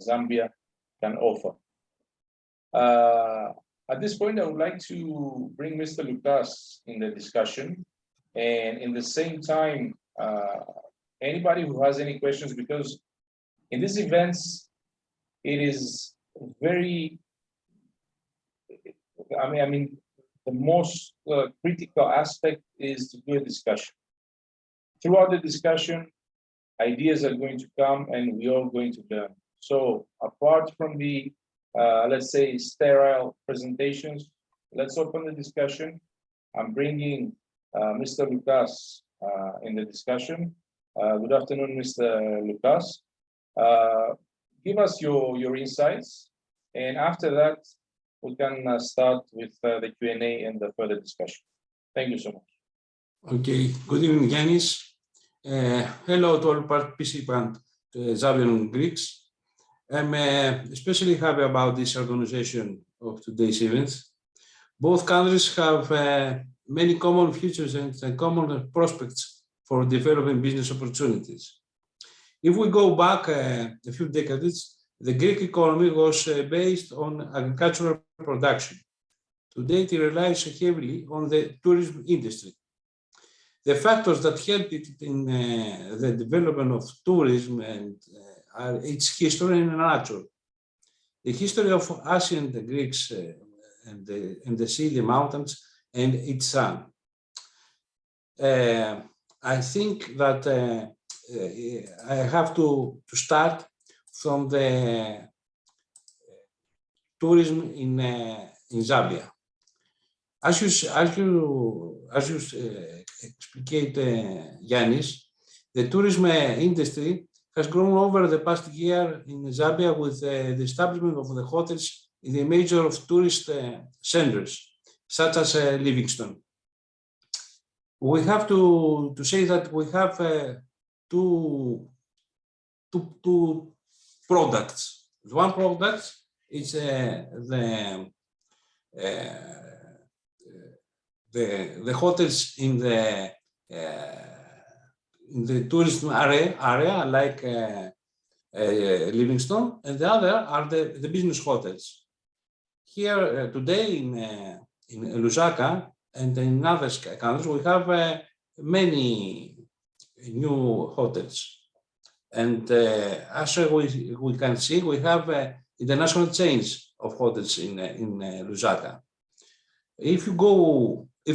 Zambia can offer. At this point, I would like to bring Mr. Lucas in the discussion, and in the same time, anybody who has any questions, because in these events, it is very, I mean, the most critical aspect is to do a discussion. Throughout the discussion, ideas are going to come and we're all going to learn. So apart from the, let's say, sterile presentations, let's open the discussion. I'm bringing Mr. Lucas in the discussion. Good afternoon, Mr. Lucas. Give us your insights, and after that, we can start with the Q&A and the further discussion. Thank you so much. Okay, good evening, Yanis. Hello to all participants, Zambian Greeks. I'm especially happy about this organization of today's event. Both countries have many common features and common prospects for developing business opportunities. If we go back a few decades, the Greek economy was based on agricultural production. Today, it relies heavily on the tourism industry. The factors that helped it in the development of tourism and its history and nature. The history of ancient Greeks and the sea, the mountains, and its sun. I think that I have to start from the tourism in Zambia. As you explicate, Yanis, the tourism industry has grown over the past year in Zambia with the establishment of the hotels in the major of tourist centers, such as Livingstone. We have to say that we have two products. One product is the hotels in the tourism area like Livingstone, and the other are the business hotels. Here today in Lusaka and in other countries, we have many new hotels. And as we can see, we have international chains of hotels in Lusaka. If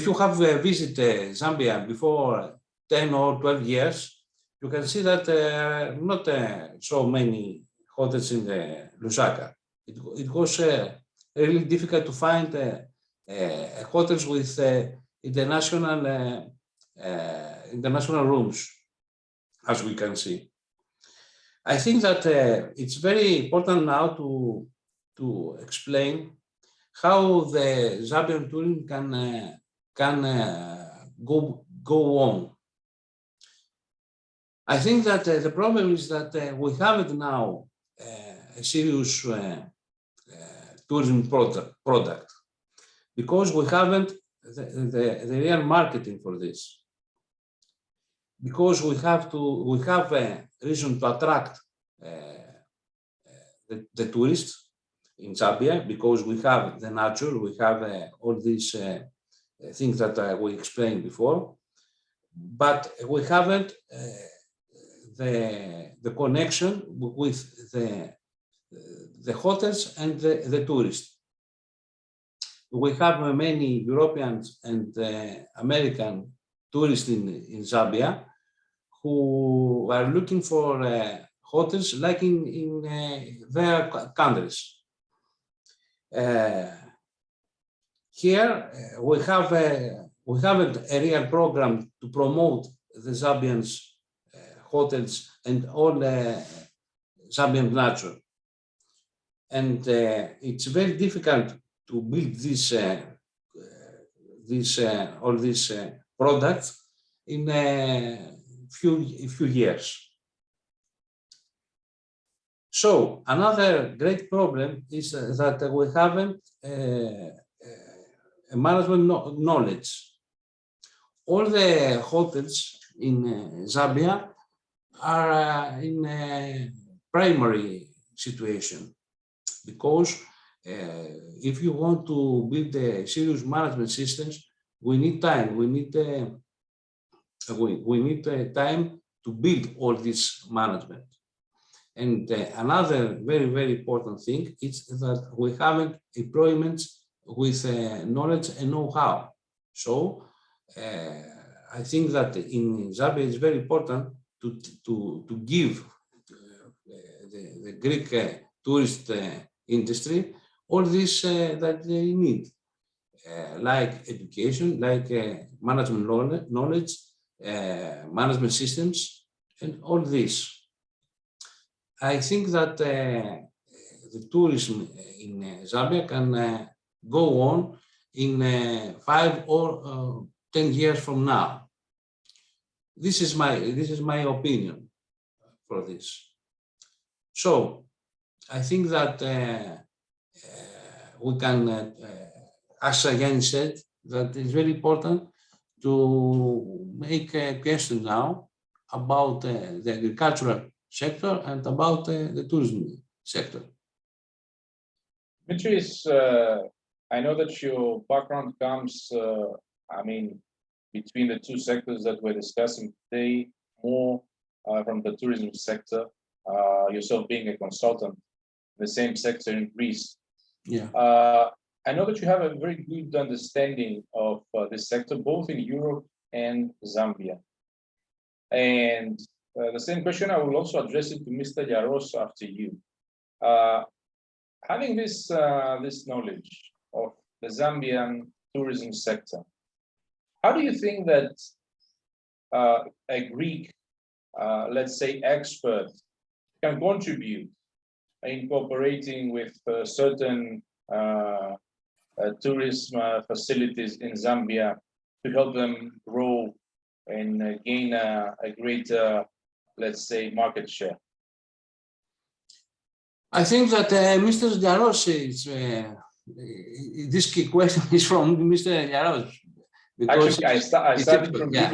you have visited Zambia before 10 or 12 years, you can see that not so many hotels in Lusaka. It was really difficult to find hotels with international rooms, as we can see. I think that it's very important now to explain how the Zambian tourism can go on. I think that the problem is that we haven't now a serious tourism product because we haven't the real marketing for this. Because we have a reason to attract the tourists in Zambia, because we have the nature, we have all these things that we explained before, but we haven't the connection with the hotels and the tourists. We have many Europeans and American tourists in Zambia who are looking for hotels like in their countries. Here we have a real program to promote the Zambians hotels and all Zambian nature, and it's very difficult to build all these products in a few years. So another great problem is that we haven't a management knowledge. All the hotels in Zambia are in a primary situation because if you want to build a serious management systems, we need time. We need time to build all this management. And another very, very important thing is that we haven't employment with knowledge and know-how. So I think that in Zambia it's very important to give the Greek tourist industry all this that they need, like education, like management knowledge, management systems, and all this. I think that the tourism in Zambia can go on in 5 or 10 years from now. This is my opinion for this. So I think that we can, as Yanni said, that it's very important to make a question now about the agricultural sector and about the tourism sector. Dimitris, I know that your background comes, between the two sectors that we're discussing today, more from the tourism sector, yourself being a consultant in the same sector in Greece. Yeah. I know that you have a very good understanding of this sector, both in Europe and Zambia. And the same question, I will also address it to Mr. Yaros after you. Having this knowledge of the Zambian tourism sector, how do you think that a Greek, let's say, expert can contribute in cooperating with certain tourism facilities in Zambia to help them grow and gain a greater, let's say, market share? I think that Mr. Yaros is, this key question is from Mr. Yaros. Actually, I started from you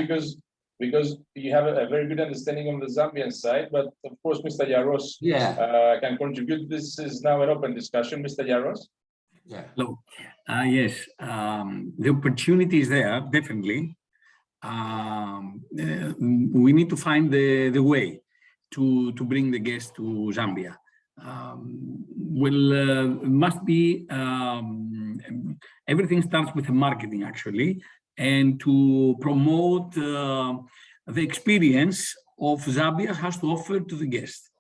because you have a very good understanding on the Zambian side, but of course, Mr. Yaros can contribute. This is now an open discussion. Mr. Yaros? Yeah. Hello. Yes, the opportunity is there, definitely. We need to find the way to bring the guests to Zambia. Must be, everything starts with the marketing, actually, and to promote the experience of Zambia has to offer to the guest.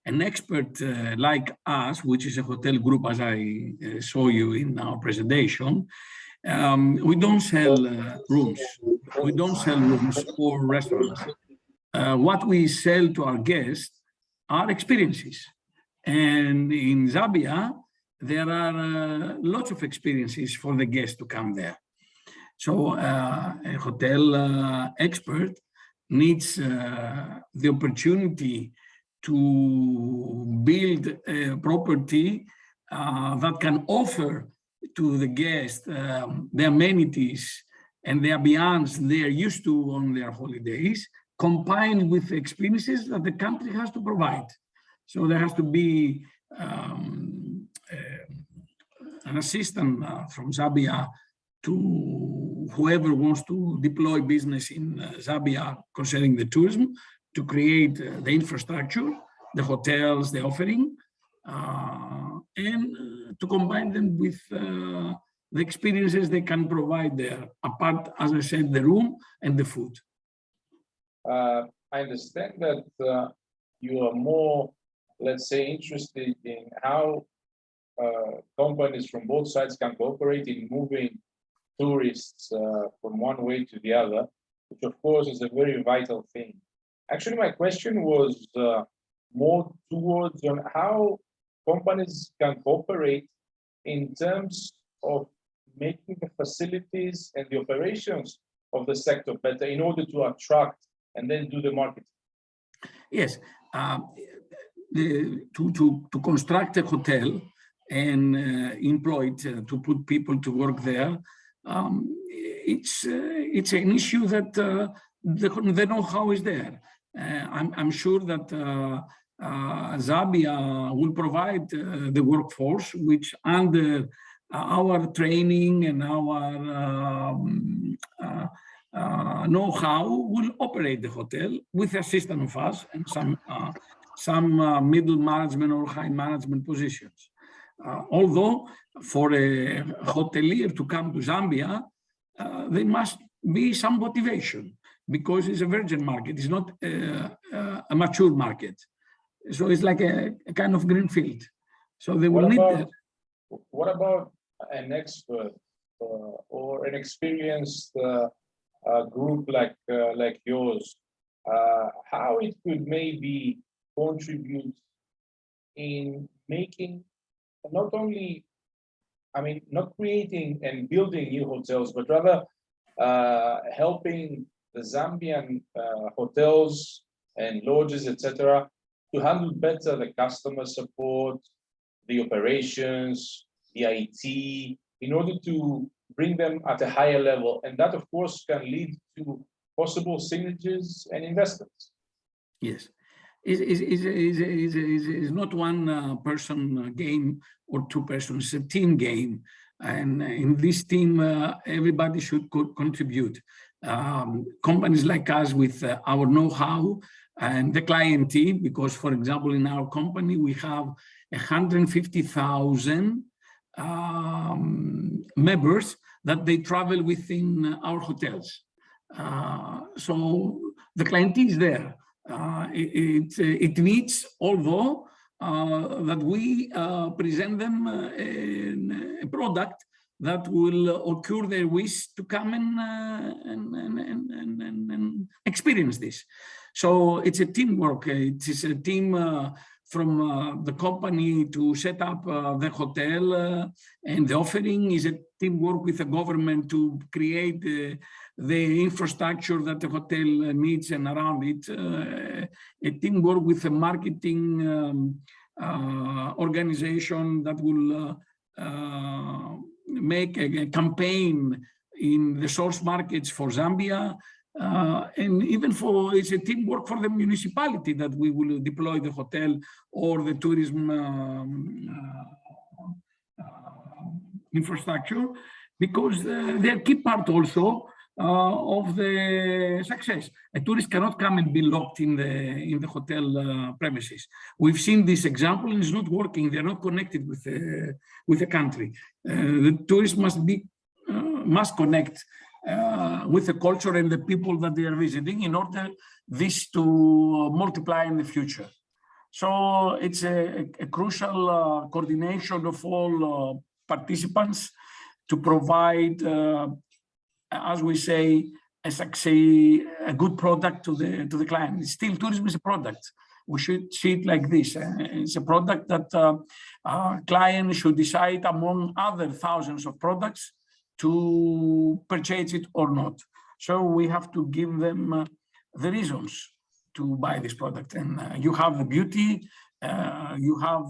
An expert like us, which is a hotel group, as I saw you in our presentation, We don't sell rooms. We don't sell rooms or restaurants. What we sell to our guests are experiences. And in Zambia, there are lots of experiences for the guests to come there. So a hotel expert needs the opportunity to build a property that can offer to the guests the amenities and the ambiance they are used to on their holidays, combined with the experiences that the country has to provide. So there has to be an assistant from Zambia to whoever wants to deploy business in Zambia concerning the tourism, to create the infrastructure, the hotels, the offering, and to combine them with the experiences they can provide there, apart, as I said, the room and the food. I understand that you are more, let's say, interested in how companies from both sides can cooperate in moving tourists from one way to the other, which of course is a very vital thing. Actually, my question was more towards on how companies can cooperate in terms of making the facilities and the operations of the sector better in order to attract and then do the marketing. Yes, to construct a hotel and employ it, to put people to work there, it's an issue that the know-how is there. I'm sure that Zambia will provide the workforce, which under our training and our know-how will operate the hotel with the assistance of us and some middle management or high management positions. Although for a hotelier to come to Zambia, there must be some motivation because it's a virgin market. It's not a mature market. So it's like a kind of greenfield. So they will need that. What about an expert or an experienced group like yours? How it could maybe contribute in making not only, I mean, not creating and building new hotels, but rather helping the Zambian hotels and lodges, etc., to handle better the customer support, the operations, the IT, in order to bring them at a higher level. And that, of course, can lead to possible synergies and investments. Yes. It's not one person game or two persons, it's a team game. And in this team, everybody should contribute. Companies like us with our know-how and the clientele, because, for example, in our company, we have 150,000 members that they travel within our hotels. So the clientele is there. It needs, although, that we present them a product that will occur their wish to come and experience this. So it's a teamwork. It is a team from the company to set up the hotel, and the offering is a teamwork with the government to create the infrastructure that the hotel needs and around it, a teamwork with a marketing organization that will make a campaign in the source markets for Zambia, and even it's a teamwork for the municipality that we will deploy the hotel or the tourism infrastructure, because they're key part also of the success. A tourist cannot come and be locked in the hotel premises. We've seen this example and it's not working. They're not connected with the country. The tourist must connect with the culture and the people that they are visiting in order this to multiply in the future. So it's a crucial coordination of all participants to provide, as we say, a good product to the client. Still, tourism is a product. We should see it like this. It's a product that clients should decide among other thousands of products to purchase it or not. So we have to give them the reasons to buy this product. And you have the beauty, you have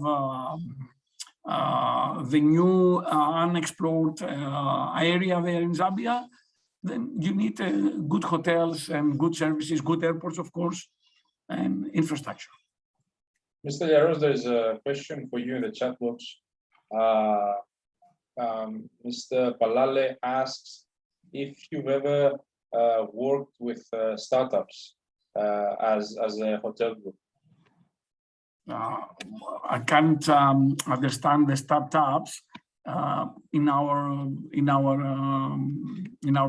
the new unexplored area there in Zambia. Then you need good hotels and good services, good airports, of course, and infrastructure. Mr. Yaros, there's a question for you in the chat box. Mr. Palale asks if you've ever worked with startups as a hotel group. I can't understand the startups in our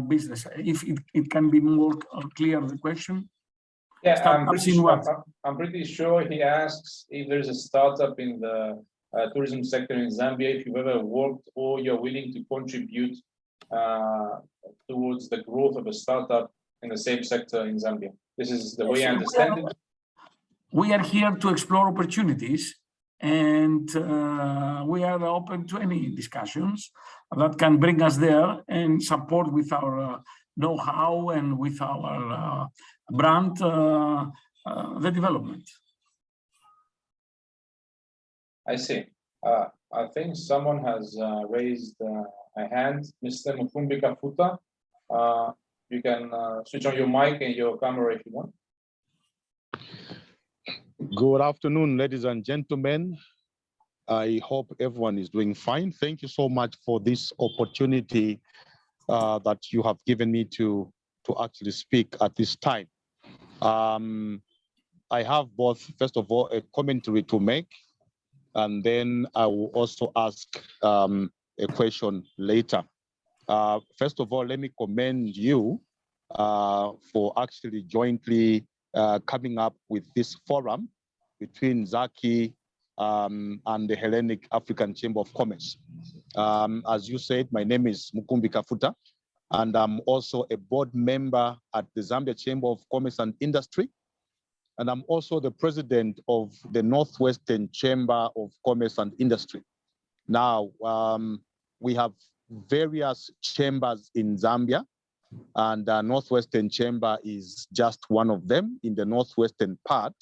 business. If it can be more clear, the question. Yeah, I'm pretty sure he asks if there's a startup in the tourism sector in Zambia, if you've ever worked or you're willing to contribute towards the growth of a startup in the same sector in Zambia. This is the way I understand it. We are here to explore opportunities, and we are open to any discussions that can bring us there and support with our know-how and with our brand the development. I see. I think someone has raised a hand. Mr. Mukumbi Kafuta, you can switch on your mic and your camera if you want. Good afternoon, ladies and gentlemen. I hope everyone is doing fine. Thank you so much for this opportunity that you have given me to actually speak at this time. I have both, first of all, a commentary to make, and then I will also ask a question later. First of all, let me commend you for actually jointly coming up with this forum between Zaki and the Hellenic African Chamber of Commerce. As you said, my name is Mukumbi Kafuta, and I'm also a board member at the Zambia Chamber of Commerce and Industry. And I'm also the president of the Northwestern Chamber of Commerce and Industry. Now, we have various chambers in Zambia, and the Northwestern Chamber is just one of them in the northwestern part.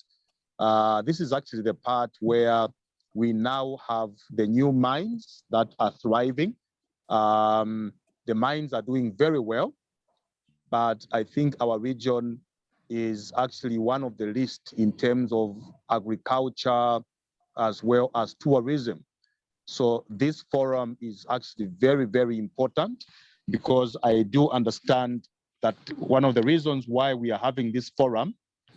This is actually the part where we now have the new mines that are thriving. The mines are doing very well, but I think our region is actually one of the least in terms of agriculture as well as tourism. So this forum is actually very, very important, because I do understand that one of the reasons why we are having this forum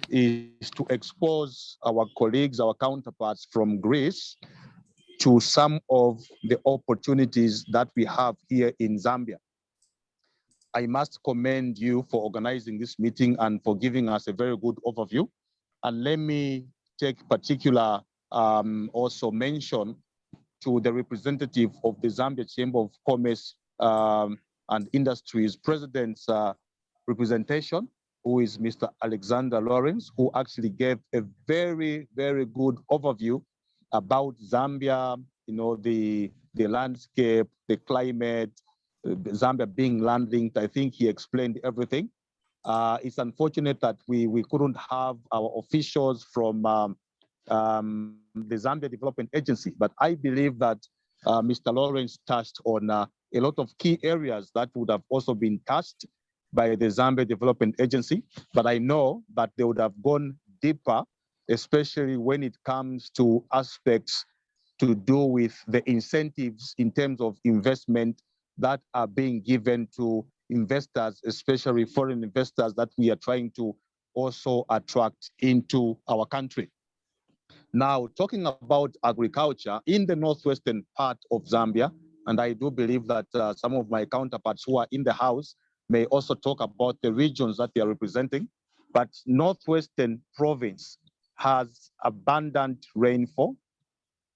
is to expose our colleagues, our counterparts from Greece to some of the opportunities that we have here in Zambia. I must commend you for organizing this meeting and for giving us a very good overview. And let me take particular also mention to the representative of the Zambia Chamber of Commerce and Industries President's representation, who is Mr. Alexander Lawrence, who actually gave a very, very good overview about Zambia, you know, the landscape, the climate, Zambia being land-linked. I think he explained everything. It's unfortunate that we couldn't have our officials from the Zambia Development Agency, but I believe that Mr. Lawrence touched on a lot of key areas that would have also been touched by the Zambia Development Agency, but I know that they would have gone deeper, especially when it comes to aspects to do with the incentives in terms of investment that are being given to investors, especially foreign investors that we are trying to also attract into our country. Now, talking about agriculture in the northwestern part of Zambia, and I do believe that some of my counterparts who are in the House may also talk about the regions that they are representing, but northwestern province has abundant rainfall.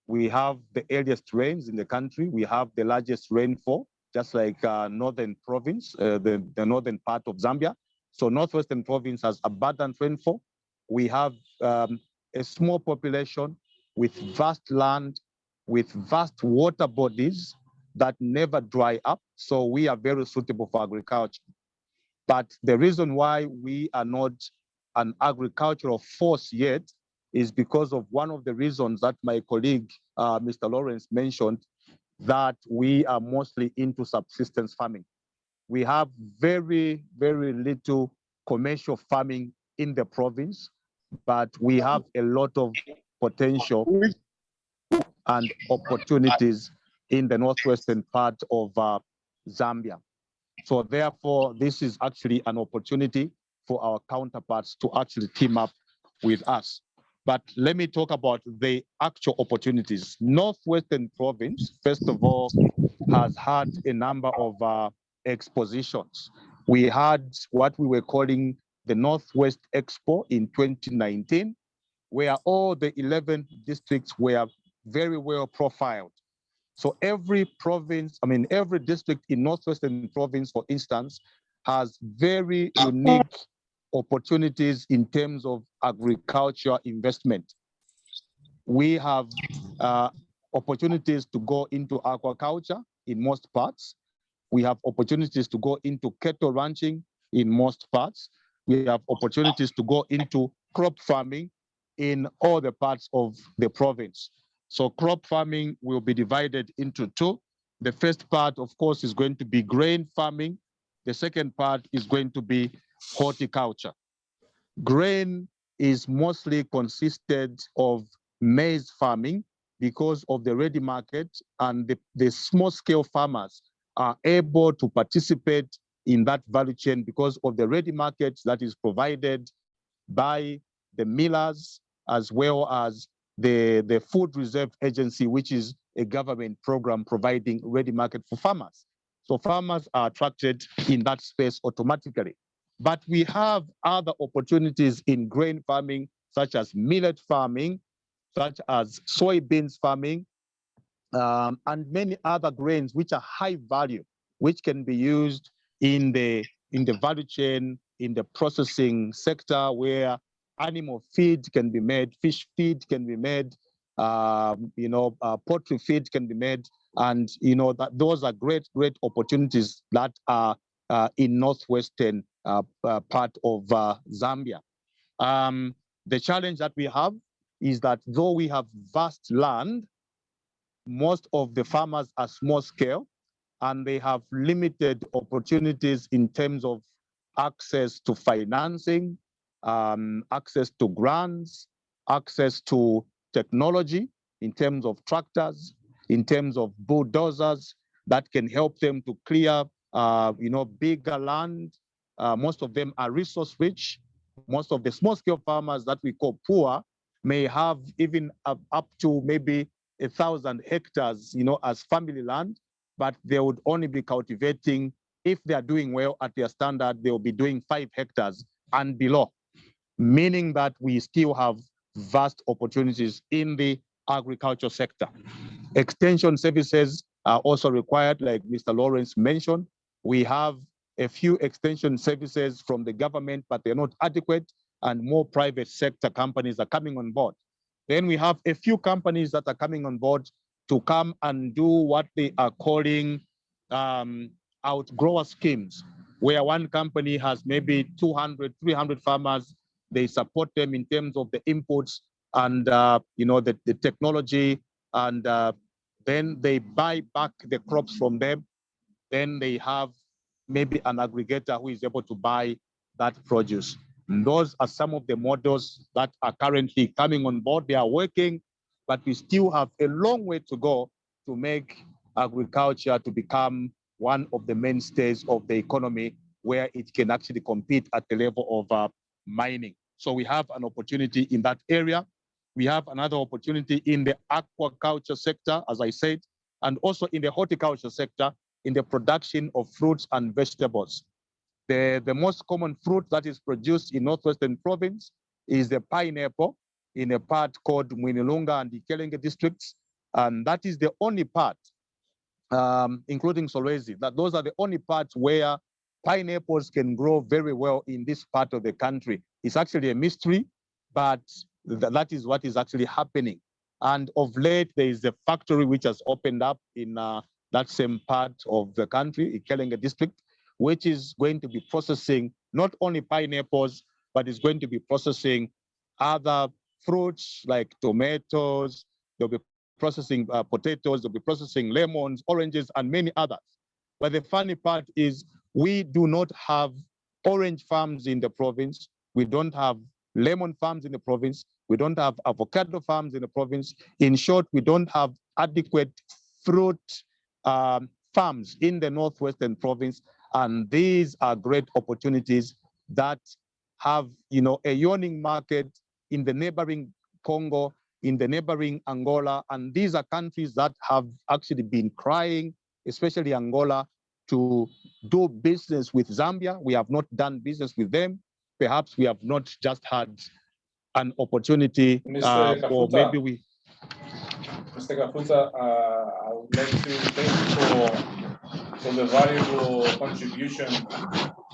We have the earliest rains in the country. We have the largest rainfall. just like northern province, the northern part of Zambia. So northwestern province has abundant rainfall. We have a small population with vast land, with vast water bodies that never dry up. So we are very suitable for agriculture. But the reason why we are not an agricultural force yet is because of one of the reasons that my colleague, Mr. Lawrence, mentioned, that we are mostly into subsistence farming. We have very, very little commercial farming in the province, but we have a lot of potential and opportunities in the northwestern part of Zambia. So therefore, this is actually an opportunity for our counterparts to actually team up with us. But let me talk about the actual opportunities. Northwestern province, first of all, has had a number of expositions. We had what we were calling the Northwest Expo in 2019, where all the 11 districts were very well profiled. So every province, every district in Northwestern province, for instance, has very unique opportunities in terms of agriculture investment. We have opportunities to go into aquaculture in most parts. We have opportunities to go into cattle ranching in most parts. We have opportunities to go into crop farming in all the parts of the province. So crop farming will be divided into two. The first part, of course, is going to be grain farming. The second part is going to be horticulture. Grain is mostly consisted of maize farming because of the ready market, and the small scale farmers are able to participate in that value chain because of the ready market that is provided by the millers, as well as the Food Reserve Agency, which is a government program providing ready market for farmers. So farmers are attracted in that space automatically. But we have other opportunities in grain farming, such as millet farming, such as soybeans farming, and many other grains which are high value, which can be used in the value chain, in the processing sector, where animal feed can be made, fish feed can be made, poultry feed can be made, and that those are great opportunities that are in northwestern part of Zambia. The challenge that we have is that though we have vast land, most of the farmers are small scale, and they have limited opportunities in terms of access to financing, access to grants, access to technology in terms of tractors, in terms of bulldozers that can help them to clear, bigger land. Most of them are resource rich. Most of the small scale farmers that we call poor may have even up to maybe 1,000 hectares, as family land, but they would only be cultivating, if they are doing well at their standard, they will be doing 5 hectares and below, meaning that we still have vast opportunities in the agriculture sector. Extension services are also required, like Mr. Lawrence mentioned. We have a few extension services from the government, but they're not adequate, and more private sector companies are coming on board. Then we have a few companies that are coming on board to come and do what they are calling outgrower schemes, where one company has maybe 200, 300 farmers. They support them in terms of the inputs and the technology, and then they buy back the crops from them. Then they have maybe an aggregator who is able to buy that produce. And those are some of the models that are currently coming on board. They are working, but we still have a long way to go to make agriculture to become one of the mainstays of the economy, where it can actually compete at the level of mining. So we have an opportunity in that area. We have another opportunity in the aquaculture sector, as I said, and also in the horticulture sector, in the production of fruits and vegetables. The most common fruit that is produced in Northwestern Province is the pineapple in a part called Mwinilunga and Ikelenge districts. And that is the only part including Solwezi, that those are the only parts where pineapples can grow very well in this part of the country. It's actually a mystery, but that is what is actually happening. And of late, there is a factory which has opened up in that same part of the country, Ikelenga district, which is going to be processing not only pineapples, but is going to be processing other fruits like tomatoes. They'll be processing potatoes, they'll be processing lemons, oranges, and many others. But the funny part is we do not have orange farms in the province. We don't have lemon farms in the province. We don't have avocado farms in the province. In short, we don't have adequate fruit farms in the Northwestern province. And these are great opportunities that have, a yawning market in the neighboring Congo, in the neighboring Angola. And these are countries that have actually been crying, especially Angola, to do business with Zambia. We have not done business with them. Perhaps we have not just had an opportunity or maybe we. Mr. Kafuta, I would like to thank you for the valuable contribution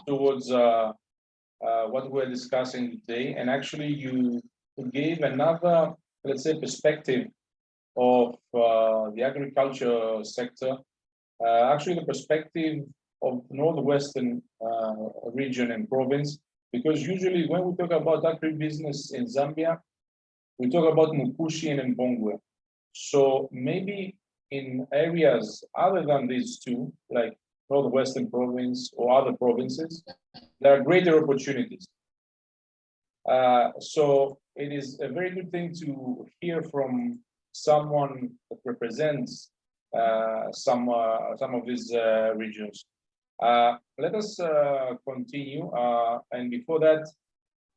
towards what we're discussing today. And actually, you gave another, let's say, perspective of the agriculture sector. Actually, the perspective of Northwestern region and province, because usually when we talk about agribusiness in Zambia, we talk about Mukushi and Mbongwe. So maybe in areas other than these two, like Northwestern province or other provinces, there are greater opportunities. So it is a very good thing to hear from someone that represents some of these regions. Let us continue. And before that,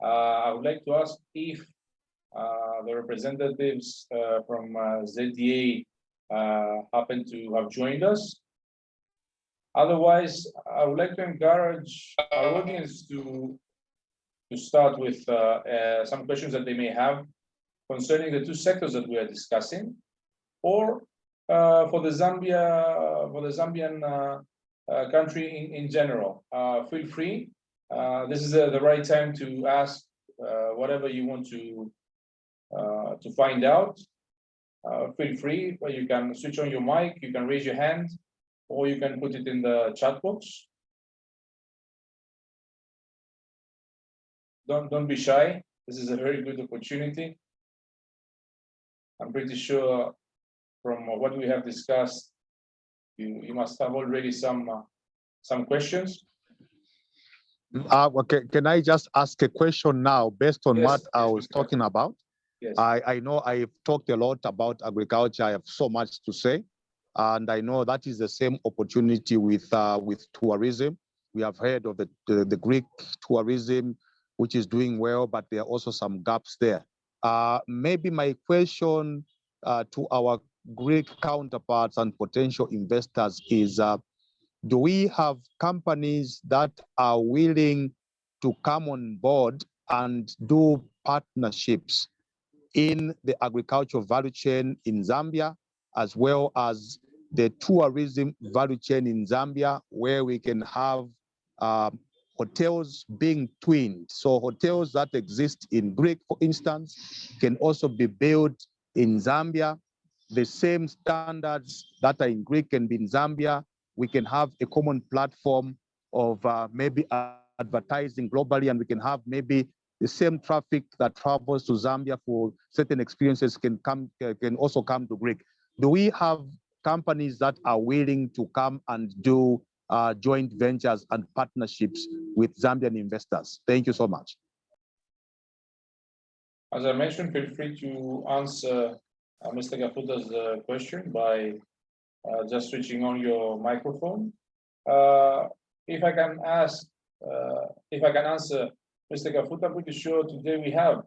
I would like to ask if the representatives from ZDA happen to have joined us. Otherwise, I would like to encourage our audience to start with some questions that they may have concerning the two sectors that we are discussing, or for the Zambian country in general. Feel free. This is the right time to ask whatever you want to find out. Feel free. You can switch on your mic. You can raise your hand, or you can put it in the chat box. Don't be shy. This is a very good opportunity. I'm pretty sure from what we have discussed, you must have already some questions. Okay, can I just ask a question now based on Yes, what I was talking about? Yes. I know I've talked a lot about agriculture. I have so much to say, and I know that is the same opportunity with tourism. We have heard of the Greek tourism, which is doing well, but there are also some gaps there. Maybe my question to our Greek counterparts and potential investors is, do we have companies that are willing to come on board and do partnerships in the agricultural value chain in Zambia, as well as the tourism value chain in Zambia, where we can have hotels being twinned? So hotels that exist in Greek, for instance, can also be built in Zambia. The same standards that are in Greek can be in Zambia. We can have a common platform of maybe advertising globally, and we can have maybe the same traffic that travels to Zambia for certain experiences can also come to Greek. Do we have companies that are willing to come and do joint ventures and partnerships with Zambian investors? Thank you so much. As I mentioned, feel free to answer Mr. Gafuta's question by just switching on your microphone. If I can answer Mr. Gafuta, I'm pretty sure today we have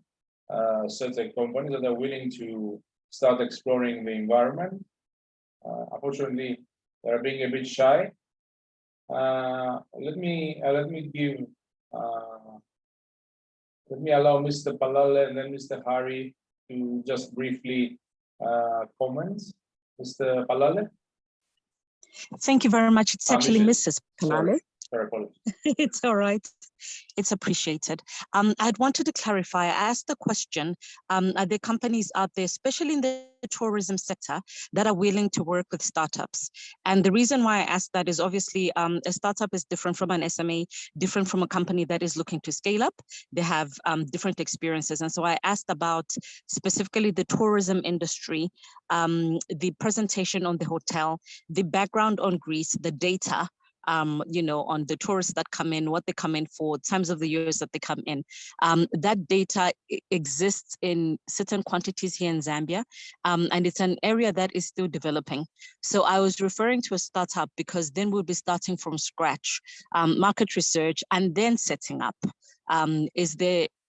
certain companies that are willing to start exploring the environment. Unfortunately, they're being a bit shy. Let me allow Mr. Palale and then Mr. Hari to just briefly comment. Mr. Palale. Thank you very much. It's actually Mrs. Kalale. Sorry, apologies. It's all right. It's appreciated. I'd wanted to clarify. I asked the question, are there companies out there, especially in the tourism sector, that are willing to work with startups? And the reason why I asked that is obviously a startup is different from an SME, different from a company that is looking to scale up. They have different experiences. And so I asked about specifically the tourism industry, the presentation on the hotel, the background on Greece, the data, you know, on the tourists that come in, what they come in for, times of the years that they come in. That data exists in certain quantities here in Zambia, and it's an area that is still developing. So I was referring to a startup because then we'll be starting from scratch, market research, and then setting up.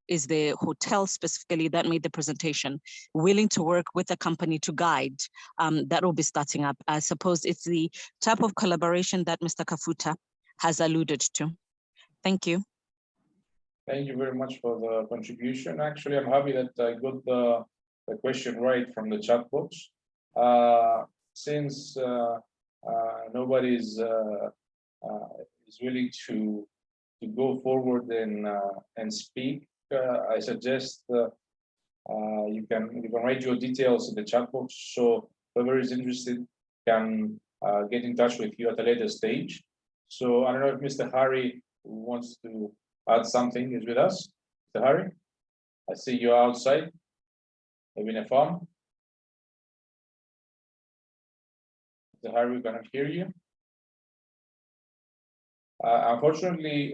Is the hotel specifically that made the presentation willing to work with a company to guide that will be starting up? I suppose it's the type of collaboration that Mr. Kafuta has alluded to. Thank you. Thank you very much for the contribution. Actually, I'm happy that I got the question right from the chat box. Since nobody is willing to go forward and speak, I suggest you can write your details in the chat box, so whoever is interested can get in touch with you at a later stage. So I don't know if Mr. Harry, who wants to add something, is with us. Mr. Harry, I see you're outside, maybe in a farm. Mr. Harry, we cannot hear you. Unfortunately,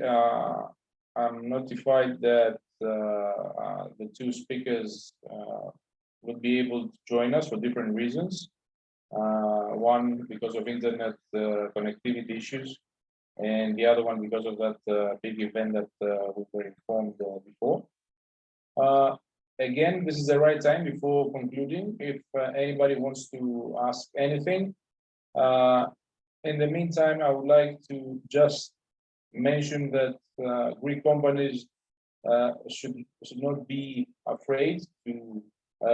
I'm notified that the two speakers would be able to join us for different reasons. One because of internet connectivity issues, and the other one because of that big event that we were informed before. Again, this is the right time before concluding. If anybody wants to ask anything, in the meantime, I would like to just mention that Greek companies should not be afraid to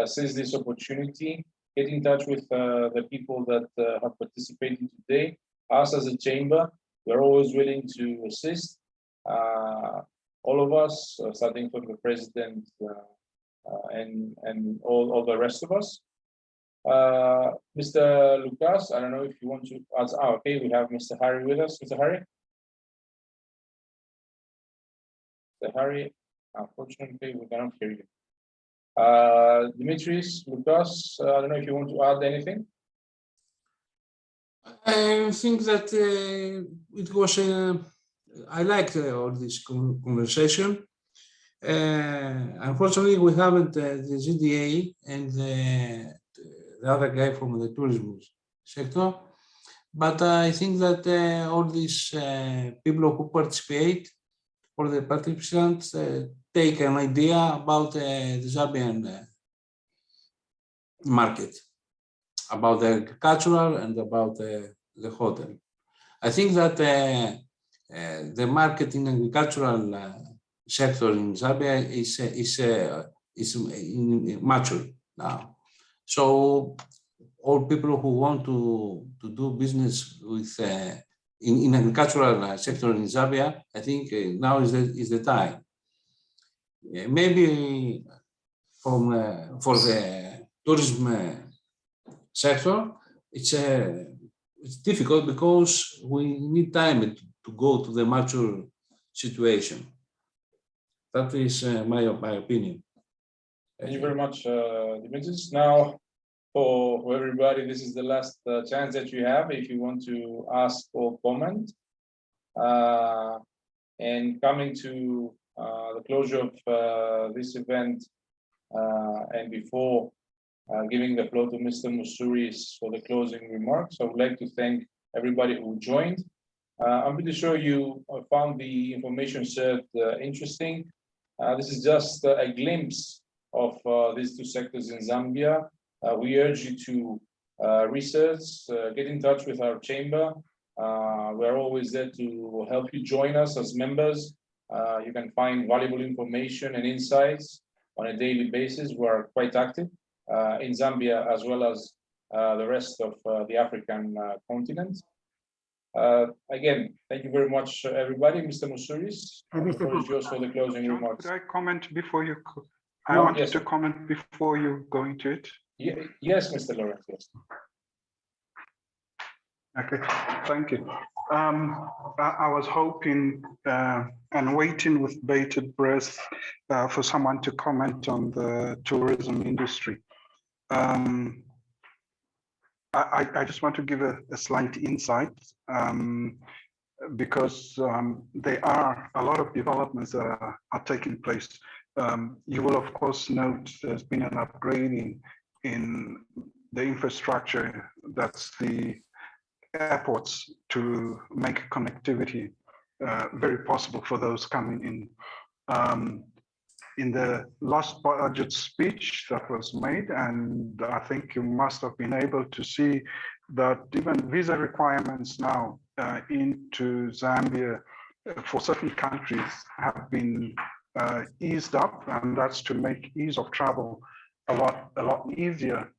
seize this opportunity. Get in touch with the people that have participated today. Us as a chamber, we're always willing to assist. All of us, starting from the president and all the rest of us. Mr. Lucas, I don't know if you want to ask. Okay, we have Mr. Harry with us. Mr. Harry? Mr. Harry, unfortunately, we cannot hear you. Dimitris, Lucas, I don't know if you want to add anything. I think that it was, I liked all this conversation. Unfortunately, we haven't the ZDA and the other guy from the tourism sector. But I think that all these people who participate, or the participants, take an idea about the Zambian market, about the agricultural and about the hotel. I think that the market in agricultural sector in Zambia is mature now. So all people who want to do business with in agricultural sector in Zambia, I think now is the time. Maybe for the tourism sector, it's difficult because we need time to go to the mature situation. That is my opinion. Thank you very much, Dimitris. Now, for everybody, this is the last chance that you have if you want to ask or comment. And coming to the closure of this event, and before giving the floor to Mr. Mousouris for the closing remarks, I would like to thank everybody who joined. I'm pretty sure you found the information shared interesting. This is just a glimpse of these two sectors in Zambia. We urge you to research, get in touch with our chamber. We're always there to help you join us as members. You can find valuable information and insights on a daily basis. We're quite active in Zambia as well as the rest of the African continent. Again, thank you very much, everybody. Mr. Musuris, the floor is yours for the closing John, remarks. could I comment before you? I No, wanted yes. to comment before you go into it. Yes, Mr. Lawrence, yes. Okay, thank you. I was hoping and waiting with bated breath for someone to comment on the tourism industry. I just want to give a slight insight because there are a lot of developments that are taking place. You will, of course, note there's been an upgrading in the infrastructure, that's the airports, to make connectivity very possible for those coming in. In the last budget speech that was made, and I think you must have been able to see that even visa requirements now into Zambia for certain countries have been eased up, and that's to make ease of travel a lot easier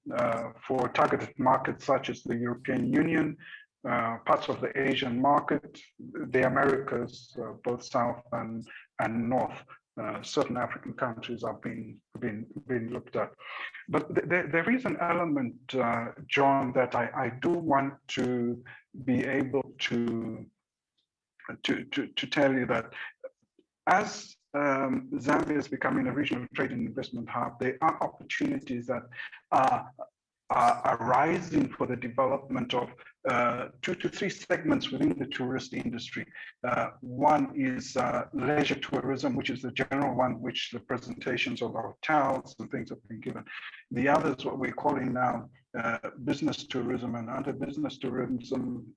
for targeted markets such as the European Union, parts of the Asian market, the Americas, both South and North. Certain African countries are being looked at. But there is an element, John, that I do want to be able to tell you that as Zambia is becoming a regional trade and investment hub, there are opportunities that are arising for the development of 2 to 3 segments within the tourist industry. One is leisure tourism, which is the general one, which the presentations of our hotels and things have been given. The other is what we're calling now business tourism, and under business tourism,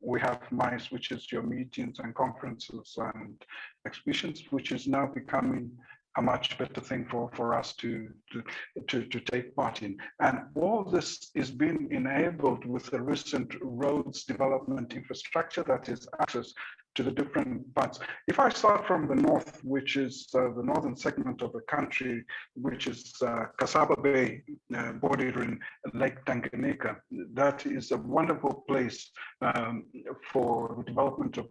we have MICE, which is your meetings and conferences and exhibitions, which is now becoming a much better thing for us to take part in. And all this is being enabled with the recent roads development infrastructure that is access to the different parts. If I start from the north, which is the northern segment of the country, which is Kasaba Bay, bordering Lake Tanganyika, that is a wonderful place for the development of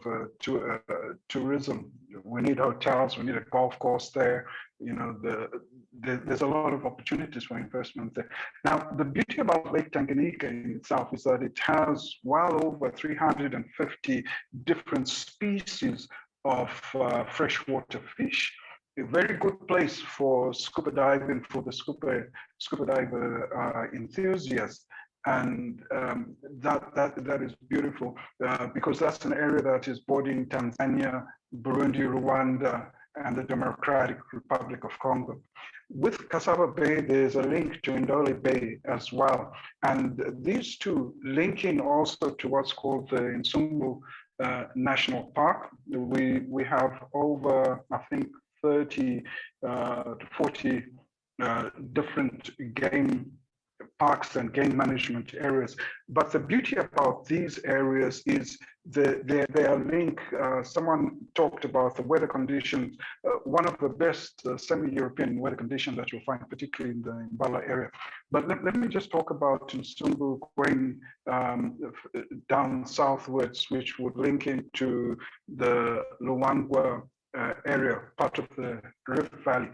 tourism. We need hotels, we need a golf course there. You know, there's a lot of opportunities for investment there. Now, the beauty about Lake Tanganyika in itself is that it has well over 350 different species of freshwater fish. A very good place for scuba diving for the scuba diver enthusiasts. And that is beautiful because that's an area that is bordering Tanzania, Burundi, Rwanda, and the Democratic Republic of Congo. With Kasaba Bay, there's a link to Ndole Bay as well. And these two linking also to what's called the Nsumbu National Park. We have over, I think, 30 to 40 different game parks and game management areas. But the beauty about these areas is they are linked. Someone talked about the weather conditions. One of the best semi-European weather conditions that you'll find, particularly in the Mbala area. But let me just talk about Nsumbu going down southwards, which would link into the Luangwa area, part of the Rift Valley.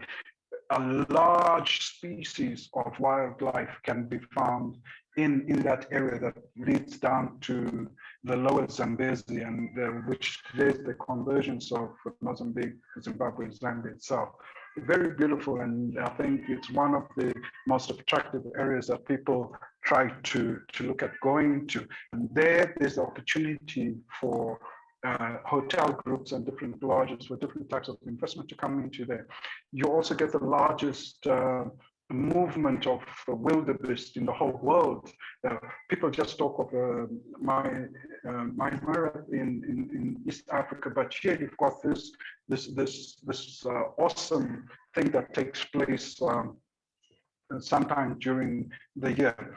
A large species of wildlife can be found in that area that leads down to the lower Zambezi, and which is the convergence of Mozambique, Zimbabwe, Zambia itself. Very beautiful, and I think it's one of the most attractive areas that people try to look at going to. And there's the opportunity for hotel groups and different lodges for different types of investment to come into there. You also get the largest movement of wildebeest in the whole world. People just talk of my in East Africa, but here you've got this awesome thing that takes place sometime during the year.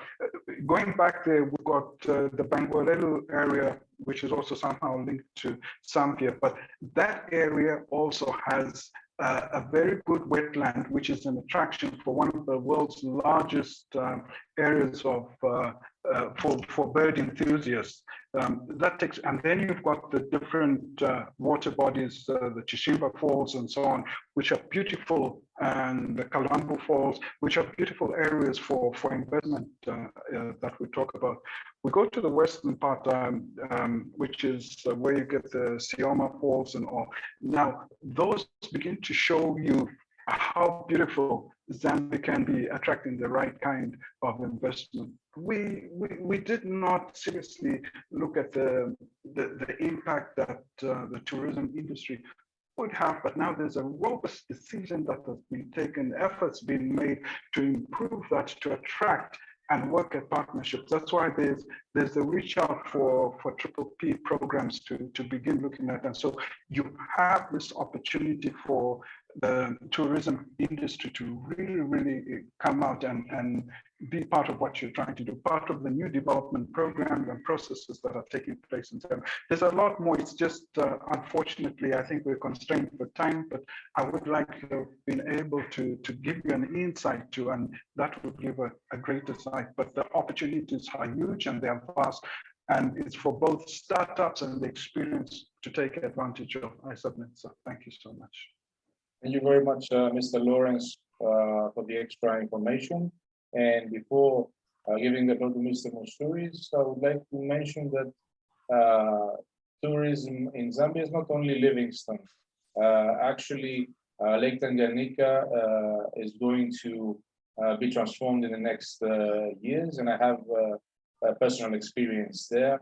Going back there, we've got the Bangwalelu area, which is also somehow linked to Zambia, but that area also has a very good wetland, which is an attraction for one of the world's largest areas of for bird enthusiasts. That takes, and then you've got the different water bodies, the Chishimba Falls and so on, which are beautiful, and the Kalambo Falls, which are beautiful areas for investment that we talk about. We go to the western part, which is where you get the Sioma Falls and all. Now, those begin to show you how beautiful Zambia can be, attracting the right kind of investment. We did not seriously look at the impact that the tourism industry would have, but now there's a robust decision that has been taken, efforts being made to improve that, to attract and work at partnerships. That's why there's a reach out for Triple P programs to begin looking at. And so you have this opportunity for the tourism industry to really come out and be part of what you're trying to do, part of the new development programs and processes that are taking place in Zambia. There's a lot more. It's just, unfortunately, I think we're constrained for time, but I would like to have been able to give you an insight to, and that would give a greater sight. But the opportunities are huge and they're vast, and it's for both startups and the experience to take advantage of. I submit. So thank you so much. Thank you very much, Mr. Lawrence, for the extra information. And before giving the floor to Mr. Mousouris, I would like to mention that tourism in Zambia is not only Livingstone. Actually, Lake Tanganyika is going to be transformed in the next years, and I have a personal experience there.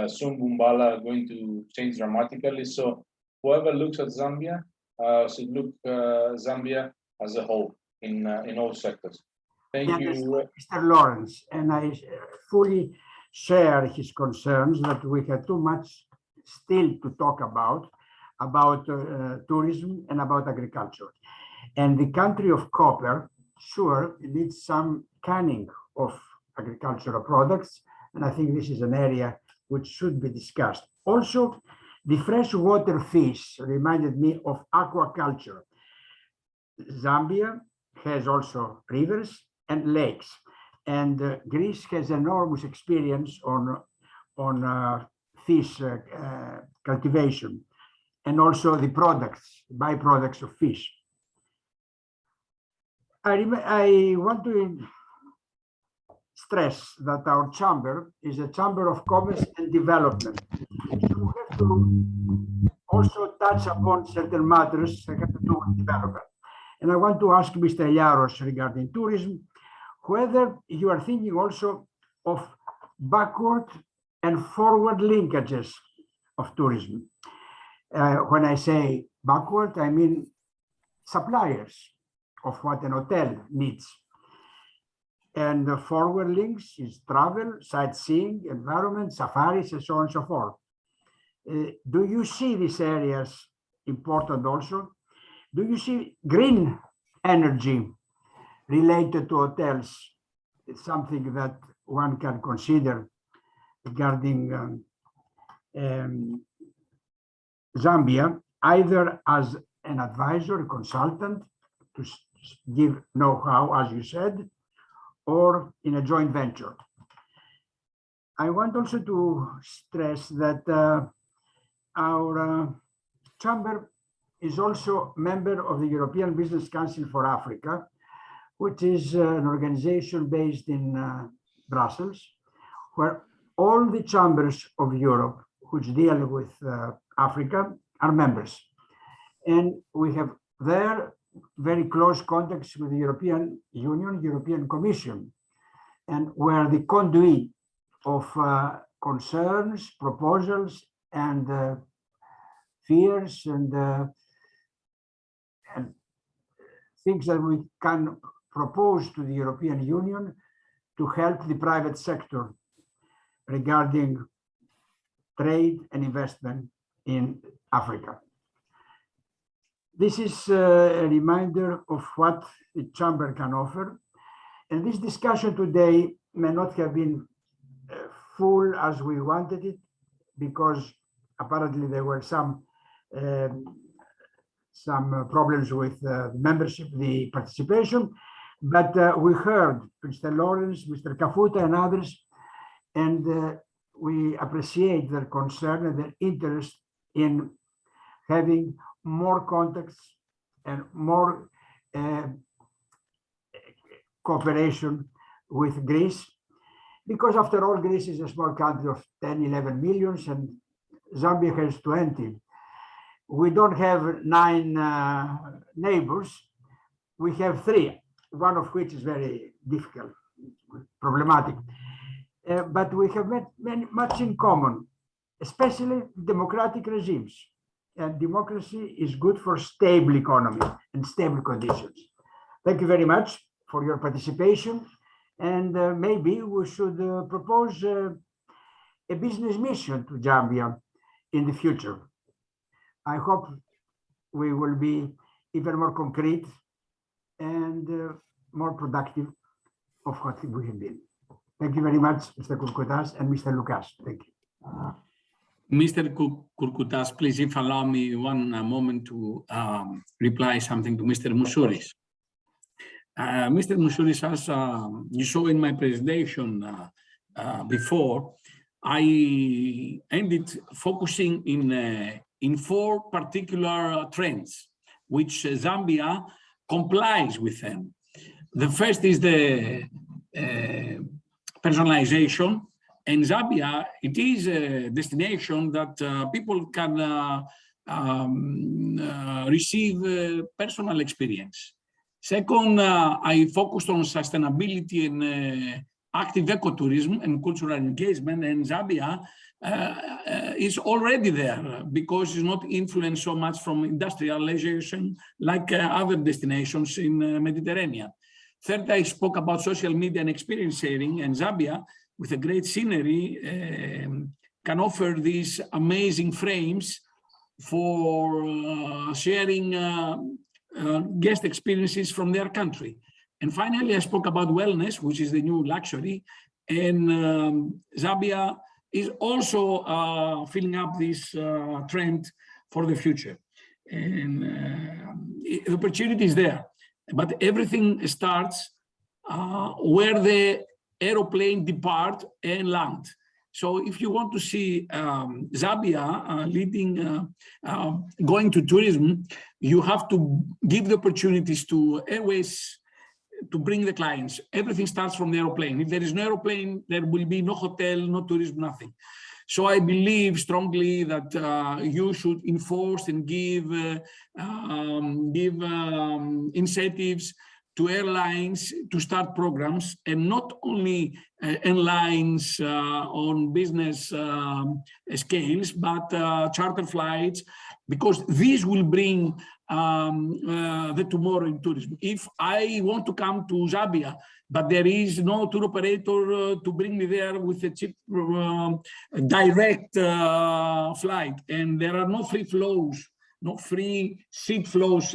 Soon Bumbala are going to change dramatically. So whoever looks at Zambia should look Zambia as a whole in all sectors. Thank you, Mr. Lawrence, and I fully share his concerns that we have too much still to talk about tourism and about agriculture. And the country of copper, sure, needs some canning of agricultural products, and I think this is an area which should be discussed. Also, the freshwater fish reminded me of aquaculture. Zambia has also rivers and lakes, and Greece has enormous experience on fish cultivation, and also the byproducts of fish. I want to stress that our chamber is a chamber of commerce and development. So we have to also touch upon certain matters that have to do with development. And I want to ask Mr. Yaros regarding tourism, whether you are thinking also of backward and forward linkages of tourism. When I say backward, I mean suppliers of what an hotel needs. And the forward links is travel, sightseeing, environment, safaris, and so on and so forth. Do you see these areas important also? Do you see green energy related to hotels? It's something that one can consider regarding Zambia, either as an advisor, a consultant, to give know-how, as you said, or in a joint venture. I want also to stress that our chamber is also a member of the European Business Council for Africa, which is an organization based in Brussels, where all the chambers of Europe which deal with Africa are members. And we have there very close contacts with the European Union, European Commission, and where the conduit of concerns, proposals, and fears and things that we can propose to the European Union to help the private sector regarding trade and investment in Africa. This is a reminder of what the chamber can offer. And this discussion today may not have been full as we wanted it, because apparently there were some some problems with membership, the participation, but we heard Mr. Lawrence, Mr. Kafuta, and others, and we appreciate their concern and their interest in having more contacts and more cooperation with Greece, because after all, Greece is a small country of 10, 11 millions, and Zambia has 20. We don't have 9 neighbors. We have 3, one of which is very difficult, problematic. But we have much in common, especially democratic regimes. And democracy is good for stable economy and stable conditions. Thank you very much for your participation. And maybe we should propose a business mission to Zambia in the future. I hope we will be even more concrete and more productive of what we have been. Thank you very much, Mr. Kourkoutas and Mr. Loukas. Thank you. Mr. Kourkoutas, please, if allow me one moment to reply something to Mr. Moussouris. Mr. Moussouris, as you saw in my presentation before, I ended focusing in 4 particular trends, which Zambia complies with them. The first is the personalization. In Zambia, it is a destination that people can receive personal experience. Second, I focused on sustainability and active ecotourism and cultural engagement, and Zambia is already there because it's not influenced so much from industrialization like other destinations in the Mediterranean. Third, I spoke about social media and experience sharing, and Zambia, with a great scenery, can offer these amazing frames for sharing guest experiences from their country. And finally, I spoke about wellness, which is the new luxury, and Zambia is also filling up this trend for the future. And the opportunity is there, but everything starts where the aeroplane depart and land. So if you want to see Zambia going to tourism, you have to give the opportunities to airways to bring the clients. Everything starts from the aeroplane. If there is no aeroplane, there will be no hotel, no tourism, nothing. So I believe strongly that you should enforce and give incentives to airlines to start programs, and not only airlines on business scales, but charter flights, because these will bring the tomorrow in tourism. If I want to come to Zambia, but there is no tour operator to bring me there with a cheap direct flight, and there are no free flows, no free seat flows,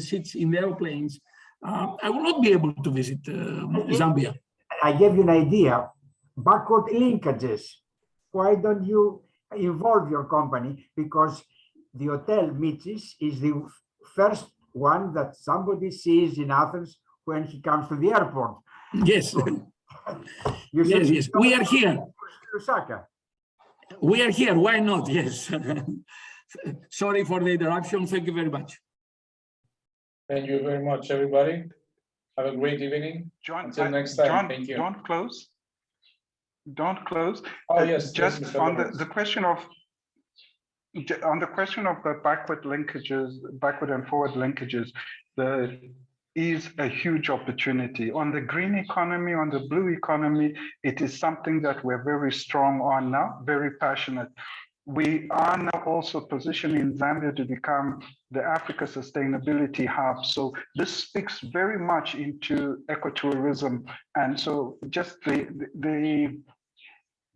seats in the airplanes, I will not be able to visit Zambia. I gave you an idea. Backward linkages. Why don't you involve your company? Because the hotel Mitsis is the first one that somebody sees in Athens when he comes to the airport. Yes. Yes. We are here. Lusaka. We are here. Why not? Yes. Sorry for the interruption. Thank you very much. Thank you very much, everybody. Have a great evening. John, until next time. John, thank you. Don't close. Don't close. Oh yes. Just yes, on the question of the backward linkages, backward and forward linkages, there is a huge opportunity on the green economy, on the blue economy. It is something that we're very strong on now, very passionate. We are now also positioning Zambia to become the Africa Sustainability Hub. So this speaks very much into ecotourism. And so just the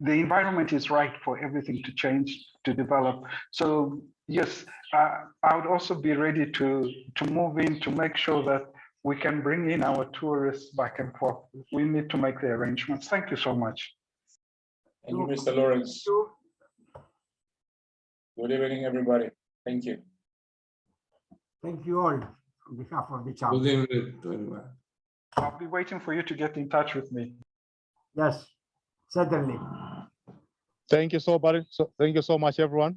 environment is right for everything to change, to develop. So yes, I would also be ready to move in to make sure that we can bring in our tourists back and forth. We need to make the arrangements. Thank you so much. Thank you, Mr. Lawrence. Good evening, everybody. Thank you. Thank you all on behalf of the Good chamber. evening to everyone. I'll be waiting for you to get in touch with me. Yes, certainly. Thank you so much. Thank you so much, everyone.